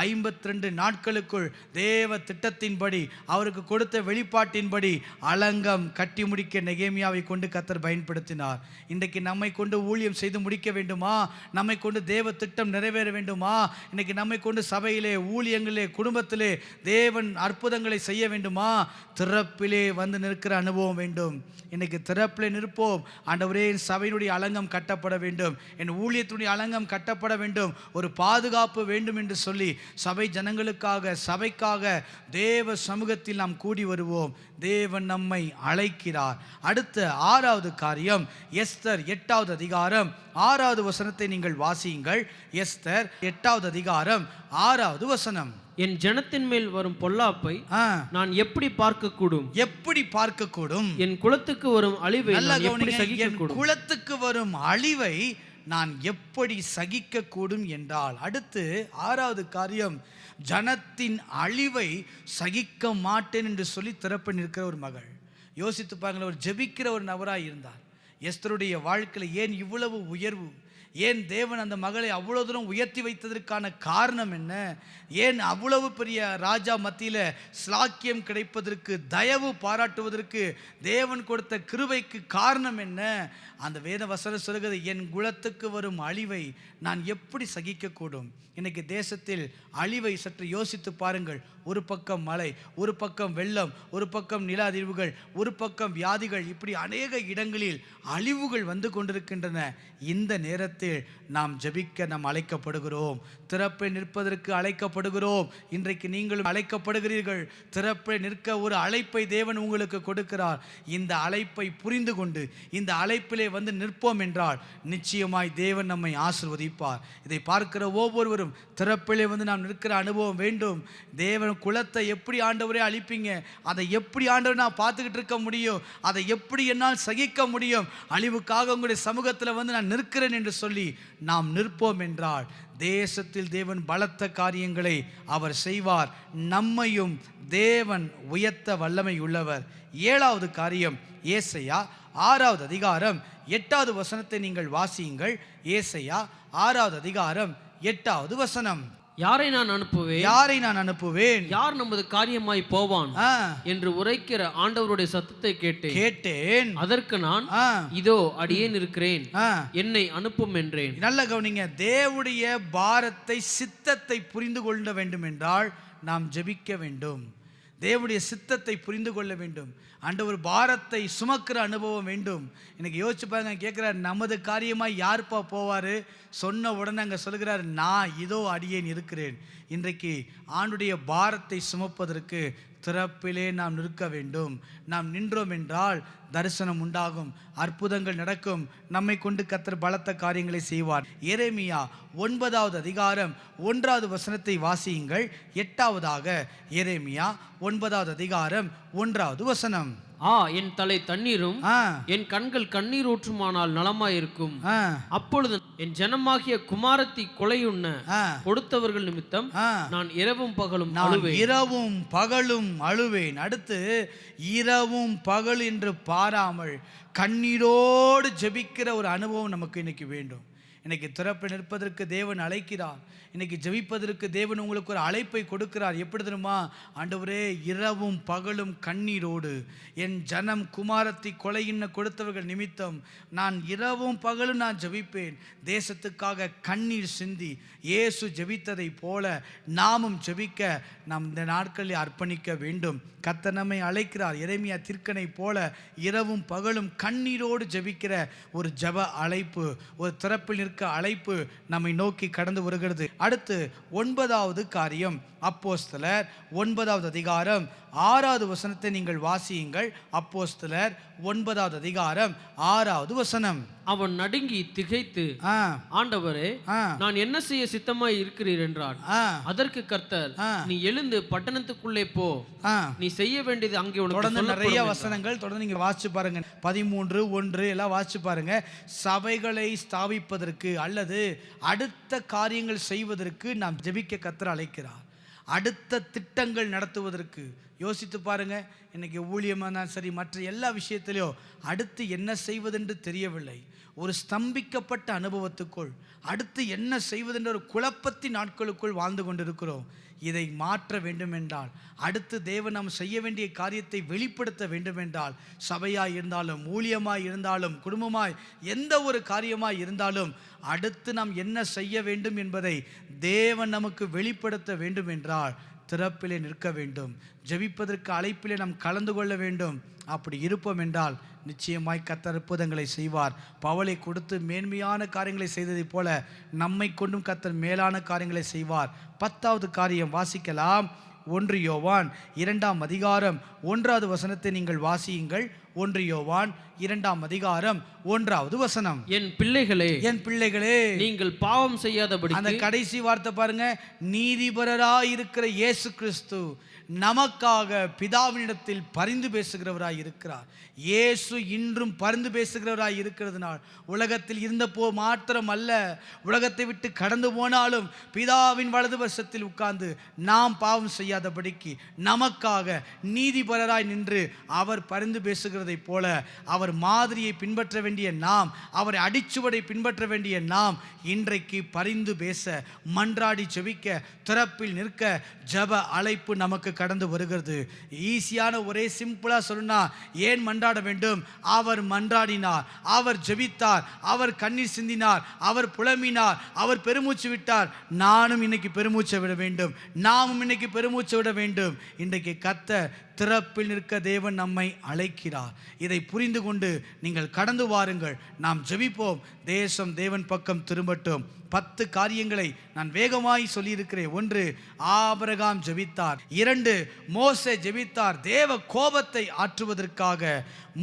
52 நாட்களுக்குள் தேவ திட்டத்தின்படி, அவருக்கு கொடுத்த வெளிப்பாட்டின்படி அலங்கம் கட்டி முடிக்க நெகேமியாவை கொண்டு கர்த்தர் பயன்படுத்தினார். இன்றைக்கு நம்மை கொண்டு ஊழியம் செய்து முடிக்க வேண்டுமா? நம்மை கொண்டு தேவ திட்டம் நிறைவேற வேண்டுமா? இன்னைக்கு நம்மை கொண்டு சபையிலே, ஊழியங்களே, குடும்பத்திலே தேவன் அற்புதங்களை செய்ய வேண்டுமா? திறப்பிலே வந்து நிற்கிற அனுபவம் வேண்டும். இன்னைக்கு திறப்பிலே நிற்போம். ஆண்டவரே, என் சபையினுடைய அலங்கம் கட்டப்பட வேண்டும், என் ஊழியத்துடைய அலங்கம் கட்டப்பட வேண்டும், ஒரு பாதுகாப்பு வேண்டும் என்று சொல்லி சபை ஜனங்களுக்காக, சபைக்காக தேவ சமூகத்தில் நாம் கூடி வருவோம். தேவன் நம்மை அழைக்கிறார். அடுத்த 6வது காரியம், எஸ்தர் 8வது அதிகாரம் 6வது வசனத்தை நீங்கள் வாசியுங்கள். எஸ்தர் 8வது அதிகாரம் 6வது வசனம். என் ஜனத்தின் மேல் வரும் பொல்லாப்பை நான் எப்படி பார்க்கக்கூடும்? என் குலத்துக்கு வரும் அழிவை நான் எப்படி சகிக்கக்கூடும்? குலத்துக்கு வரும் அழிவை நான் எப்படி சகிக்க கூடும் என்றால், அடுத்து 6வது காரியம், ஜனத்தின் அழிவை சகிக்க மாட்டேன் என்று சொல்லி திறப்பு நிற்கிற ஒரு மகள். யோசித்து பாருங்கள், ஒரு ஜெபிக்கிற ஒரு நபராக இருந்தார். எஸ்தருடைய வாழ்க்கையில் ஏன் இவ்வளவு உயர்வு? ஏன் தேவன் அந்த மகளை அவ்வளோ தூரம் உயர்த்தி வைத்ததற்கான காரணம் என்ன? ஏன் அவ்வளவு பெரிய ராஜா மத்தியில் ஸ்லாக்கியம் கிடைப்பதற்கு, தயவு பாராட்டுவதற்கு தேவன் கொடுத்த கிருபைக்கு காரணம் என்ன? அந்த வேத வசனம் சொல்கிறது, என் குலத்துக்கு வரும் அழிவை நான் எப்படி சகிக்கக்கூடும்? இன்னைக்கு தேசத்தில் அழிவை சற்று யோசித்து பாருங்கள். ஒரு பக்கம் மழை, ஒரு பக்கம் வெள்ளம், ஒரு பக்கம் நில அதிர்வுகள், ஒரு பக்கம் வியாதிகள், இப்படி அநேக இடங்களில் அழிவுகள் வந்து கொண்டிருக்கின்றன. இந்த நேரத்தில் நாம் ஜெபிக்க நாம் அழைக்கப்படுகிறோம், திறப்பை நிற்பதற்கு அழைக்கப்படுகிறோம். இன்றைக்கு நீங்களும் அழைக்கப்படுகிறீர்கள். திறப்பை நிற்க ஒரு அழைப்பை தேவன் உங்களுக்கு கொடுக்கிறார். இந்த அழைப்பை புரிந்து கொண்டு இந்த அழைப்பிலே வந்து நிற்போம் என்றால் நிச்சயமாய் தேவன் நம்மை ஆசீர்வதிப்பார். இதை பார்க்கிற ஒவ்வொருவரும் திறப்பிலே வந்து நாம் நிற்கிற அனுபவம் வேண்டும். தேவன் குலத்தை எப்படி ஆண்டவரே அழிப்பீங்க? அதை எப்படி ஆண்டவர் நான் பார்த்துக்கிட்டு இருக்க முடியும்? அதை எப்படி என்னால் சகிக்க முடியும்? அழிவுக்காக உங்களுடைய சமூகத்தில் வந்து நான் நிற்கிறேன் என்று சொல்லி நாம் நிற்போம் என்றால் தேசத்தில் தேவன் பலத்த காரியங்களை அவர் செய்வார். நம்மையும் தேவன் உயர்த்த வல்லமை உள்ளவர். 7வது காரியம், ஏசாயா 6வது அதிகாரம் 8வது வசனத்தை நீங்கள் வாசியுங்கள். ஏசாயா 6வது அதிகாரம் 8வது வசனம். யாரை நான் அனுப்புவேன், யார் நமது காரியமாய் போவான் என்று உரைக்கிற ஆண்டவருடைய சத்தத்தை கேட்டேன். அதற்கு நான், இதோ அடியேன் இருக்கிறேன், என்னை அனுப்பும் என்றேன். நல்ல கவனிங்க, தேவனுடைய பாரத்தை சித்தத்தை புரிந்து கொள்ள வேண்டும் என்றால் நாம் ஜெபிக்க வேண்டும். தேவனுடைய சித்தத்தை புரிந்து கொள்ள வேண்டும். ஆண்டவர் பாரத்தை சுமக்கிற அனுபவம் வேண்டும். எனக்கு யோசிச்சு பாருங்க, கேட்குறாரு, நமது காரியமாக யாருப்பா போவார்? சொன்ன உடனே அங்கே சொல்கிறார், நான் இதோ அடியேன் இருக்கிறேன். இன்றைக்கு ஆண்டுடைய பாரத்தை சுமப்பதற்கு திறப்பிலே நாம் நிற்க வேண்டும். நாம் நின்றோம் என்றால் தரிசனம் உண்டாகும், அற்புதங்கள் நடக்கும், நம்மை கொண்டு கர்த்தர் பலத்த காரியங்களை செய்வார். எரேமியா 9வது அதிகாரம் 1வது வசனத்தை வாசியுங்கள். 8வதாக எரேமியா 9வது அதிகாரம் 1வது வசனம். என் தலை தண்ணீரும் என் கண்கள் கண்ணீர் ஊற்றுமானால் நலமாயிருக்கும். அப்பொழுது என் ஜனமாகிய குமாரத்தி கொலையுண்ண கொடுத்தவர்கள் நிமித்தம் நான் இரவும் பகலும் அழுவேன். அடுத்து இரவும் பகல் என்று பாராமல் கண்ணீரோடு ஜெபிக்கிற ஒரு அனுபவம் நமக்கு இன்னைக்கு வேண்டும். இன்னைக்கு திறப்பு நிற்பதற்கு தேவன் அழைக்கிறார். இன்னைக்கு ஜெபிப்பதற்கு தேவன் உங்களுக்கு ஒரு அழைப்பை கொடுக்கிறார். எப்படி தெரியுமா? ஆண்டவரே, இரவும் பகலும் கண்ணீரோடு என் ஜனம் குமாரத்தி கொலையின்ன கொடுத்தவர்கள் நிமித்தம் நான் இரவும் பகலும் நான் ஜெபிப்பேன். தேசத்துக்காக கண்ணீர் சிந்தி இயேசு ஜெபித்ததை போல நாமும் ஜெபிக்க நாம் இந்த நாட்களில் அர்ப்பணிக்க வேண்டும். கர்த்தர் நம்மை அழைக்கிறார். எரேமியா தீர்க்கனை போல இரவும் பகலும் கண்ணீரோடு ஜெபிக்கிற ஒரு ஜெப அழைப்பு, ஒரு திறப்பில் நிற்க அழைப்பு நம்மை நோக்கி கடந்து வருகிறது. அடுத்து 9வது காரியம், அப்போஸ்தலர் 9வது அதிகாரம் 6வது வசனத்தை நீங்கள் வாசியுங்கள். அப்போஸ்தலர் 9வது அதிகாரம் 6வது வசனம். அவன் நடுங்கி திகைத்து, ஆண்டவரே, நான் என்ன செய்ய சித்தமாய் இருக்கிறீர் என்றான். அதற்கு கர்த்தர், நீ எழுந்து பட்டணத்துக்குள்ளே போ, நீ செய்ய வேண்டியது அங்கே உனக்கு. நிறைய வசனங்கள் தொடர்ந்து நீங்க வாசிச்சு பாருங்க. 13:1 எல்லாம் வாசிச்சு பாருங்க. சபைகளை ஸ்தாபிப்பதற்கு அல்லது அடுத்த காரியங்கள் செய்வதற்கு நாம் ஜெபிக்க கர்த்தர் அழைக்கிறார். அடுத்த திட்டங்கள் நடத்துவதற்கு யோசித்து பாருங்க. இன்னைக்கு ஊழியமாக சரி, மற்ற எல்லா விஷயத்திலையும் அடுத்து என்ன செய்வதென்று தெரியவில்லை. ஒரு ஸ்தம்பிக்கப்பட்ட அனுபவத்துக்குள் அடுத்து என்ன செய்வதென்ற ஒரு குழப்பத்தின் நாட்களுக்குள் வாழ்ந்து கொண்டிருக்கிறோம். இதை மாற்ற வேண்டும் என்றால், அடுத்து தேவன் நாம் செய்ய வேண்டிய காரியத்தை வெளிப்படுத்த வேண்டும் என்றால், சபையாய் இருந்தாலும், ஊழியமாய் இருந்தாலும், குடும்பமாய் எந்த ஒரு காரியமாய் இருந்தாலும், அடுத்து நாம் என்ன செய்ய வேண்டும் என்பதை தேவன் நமக்கு வெளிப்படுத்த வேண்டும் என்றால் திறப்பிலே நிற்க வேண்டும். ஜெபிப்பதற்கு அழைப்பிலே நாம் கலந்து கொள்ள வேண்டும். அப்படி இருப்போம் என்றால் நிச்சயமாய் கர்த்தர் அற்புதங்களை செய்வார். பவுலை கொடுத்து மேன்மையான காரியங்களை செய்ததைப் போல நம்மை கொண்டும் கர்த்தர் மேலான காரியங்களை செய்வார். 10வது காரியம் வாசிக்கலாம். 1 யோவான் 2ஆம் அதிகாரம் 1வது வசனத்தை நீங்கள் வாசியுங்கள். 1 யோவான் 2ஆம் அதிகாரம் 1வது வசனம். என் பிள்ளைகளே, நீங்கள் பாவம் செய்யாதபடி. அந்த கடைசி வார்த்தை பாருங்க, நீதிபரராய் இருக்கிற இயேசு கிறிஸ்து நமக்காக பிதாவினிடத்தில் பரிந்து பேசுகிறவராய் இருக்கிறார். இயேசு இன்றும் பரிந்து பேசுகிறவராய் இருக்கிறதுனால் உலகத்தில் இருந்த மாத்திரம் அல்ல, உலகத்தை விட்டு கடந்து போனாலும் பிதாவின் வலது வசத்தில் உட்கார்ந்து நாம் பாவம் செய்யாதபடிக்கு நமக்காக நீதிபரராய் நின்று அவர் பரிந்து பேசுகிறதை போல அவர் மாதிரியை பின்பற்ற வேண்டிய நாம், அவரை அடிச்சுவடை பின்பற்ற வேண்டிய நாம் இன்றைக்கு பரிந்து பேச, மன்றாடி ஜெபிக்க, திறப்பில் நிற்க ஜெப அழைப்பு நமக்கு கடந்து வருகிறது. ஈஸியான ஒரே சிம்பிளா சொன்னா, ஏன் மன்றாட வேண்டும்? அவர் மன்றாடினார், அவர் ஜெபித்தார், அவர் கண்ணீர் சிந்தினார், அவர் புலம்பினார், அவர் பெருமூச்சு விட்டார். நானும் இன்னைக்கு பெருமூச்சை விட வேண்டும், நாமும் இன்னைக்கு பெருமூச்சை விட வேண்டும். இன்றைக்கு கர்த்தர் திறப்பில் நிற்க தேவன் நம்மை அழைக்கிறார். இதை புரிந்து கொண்டு நீங்கள் கடந்து வாருங்கள். நாம் ஜெபிப்போம். தேசம் தேவன் பக்கம் திரும்பட்டும். 10 காரியங்களை நான் வேகமாய் சொல்லியிருக்கிறேன். 1, ஆபிரகாம் ஜெபித்தார். 2, மோசே ஜெபித்தார் தேவ கோபத்தை ஆற்றுவதற்காக.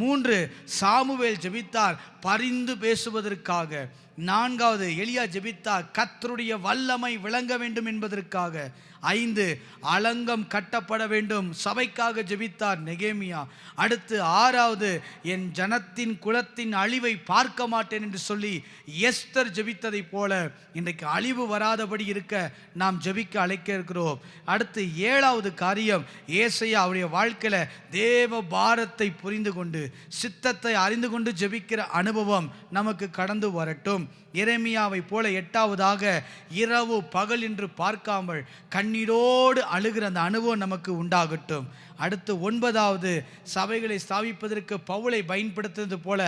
3, சாமுவேல் ஜெபித்தார் பரிந்து பேசுவதற்காக. 4வது எலியா ஜெபித்தார் கர்த்தருடைய வல்லமை விளங்க வேண்டும் என்பதற்காக. 5, அலங்கம் கட்டப்பட வேண்டும், சபைக்காக ஜெபித்தார் நெகேமியா. அடுத்து 6வது, என் ஜனத்தின் குலத்தின் அழிவை பார்க்க மாட்டேன் என்று சொல்லி எஸ்தர் ஜெபித்ததை போல இன்றைக்கு அழிவு வராதபடி இருக்க நாம் ஜெபிக்க அழைக்க இருக்கிறோம். அடுத்து 7வது காரியம், ஏசையா அவருடைய வாழ்க்கையில தேவ பாரத்தை புரிந்து கொண்டு சித்தத்தை அறிந்து கொண்டு ஜெபிக்கிற அனுபவம் நமக்கு கடந்து வரட்டும். எரேமியாவை போல 8வதாக இரவு பகல் என்று பார்க்காமல் கண்ணீரோடு அழுகிற அந்த அனுபவம் நமக்கு உண்டாகட்டும். அடுத்து 9வது, சபைகளை ஸ்தாபிப்பதற்கு பவுலை பயன்படுத்துவது போல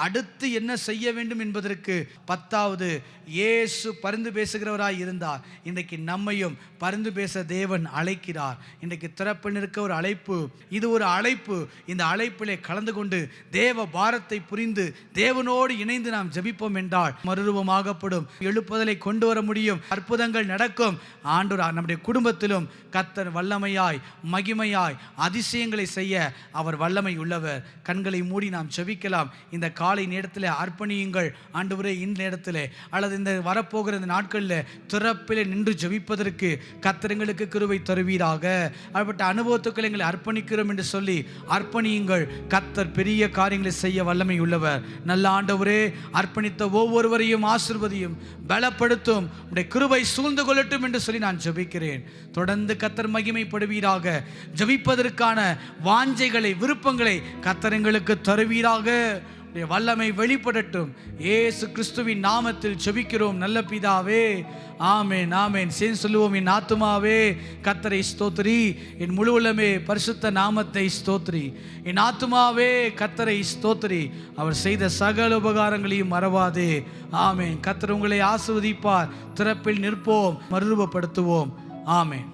அடுத்து என்ன செய்ய வேண்டும் என்பதற்கு 10வது, இயேசு பரிந்து பேசுகிறவராய் இருந்தார். இன்றைக்கு நம்மையும் பரிந்து பேச தேவன் அழைக்கிறார். இன்றைக்கு திறப்பில் இருக்க ஒரு அழைப்பு, இது ஒரு அழைப்பு. இந்த அழைப்பிலே கலந்து கொண்டு தேவ பாரத்தை புரிந்து தேவனோடு இணைந்து நாம் ஜெபிப்போம் என்றால் மறுரூபமாகப்படும், எழுப்புதலை கொண்டு வர முடியும், அற்புதங்கள் நடக்கும். ஆண்டவர் நம்முடைய குடும்பத்திலும் கர்த்தர் வல்லமையாய் மகிமையாய் அதிசயங்களை செய்ய அவர் வல்லமை உள்ளவர். கண்களை மூடி நாம் ஜெபிக்கலாம். இந்த காலை நேரத்தில் அர்ப்பணியுங்கள். ஆண்டவரே, இந்த நேரத்தில் அல்லது இந்த வரப்போகிற இந்த நாட்களில் திறப்பில் நின்று ஜெபிப்பதற்கு கர்த்தர் எங்களுக்கு கிருபை தருவீராக. அப்படிப்பட்ட அனுபவத்துக்கள் எங்களை அர்ப்பணிக்கிறோம் என்று சொல்லி அர்ப்பணியுங்கள். கர்த்தர் பெரிய காரியங்களை செய்ய வல்லமை உள்ளவர். நல்ல ஆண்டவரே, அர்ப்பணித்த ஒவ்வொருவரையும் ஆசீர்வதியும், பலப்படுத்தும், உடைய கிருபை சூழ்ந்து கொள்ளட்டும் என்று சொல்லி நான் ஜெபிக்கிறேன். தொடர்ந்து கர்த்தர் மகிமைப்படுவீராக. ஜெபிப்பதற்கான வாஞ்சைகளை, விருப்பங்களை கர்த்தர் எங்களுக்கு தருவீராக. வல்லமை வெளிப்படட்டும். இயேசு கிறிஸ்துவின் நாமத்தில் ஜெபிக்கிறோம் நல்ல பிதாவே, ஆமென், ஆமென். சேர்ந்து சொல்லுவோம், என் ஆத்துமாவே கர்த்தரை ஸ்தோத்திரி, என் முழு உள்ளமே பரிசுத்த நாமத்தை ஸ்தோத்திரி. என் ஆத்துமாவே கர்த்தரை ஸ்தோத்திரி, அவர் செய்த சகல உபகாரங்களையும் மறவாதே. ஆமென். கர்த்தர் உங்களை ஆசீர்வதிப்பார். திறப்பில் நிற்போம், மறுரூபப்படுத்துவோம். ஆமென்.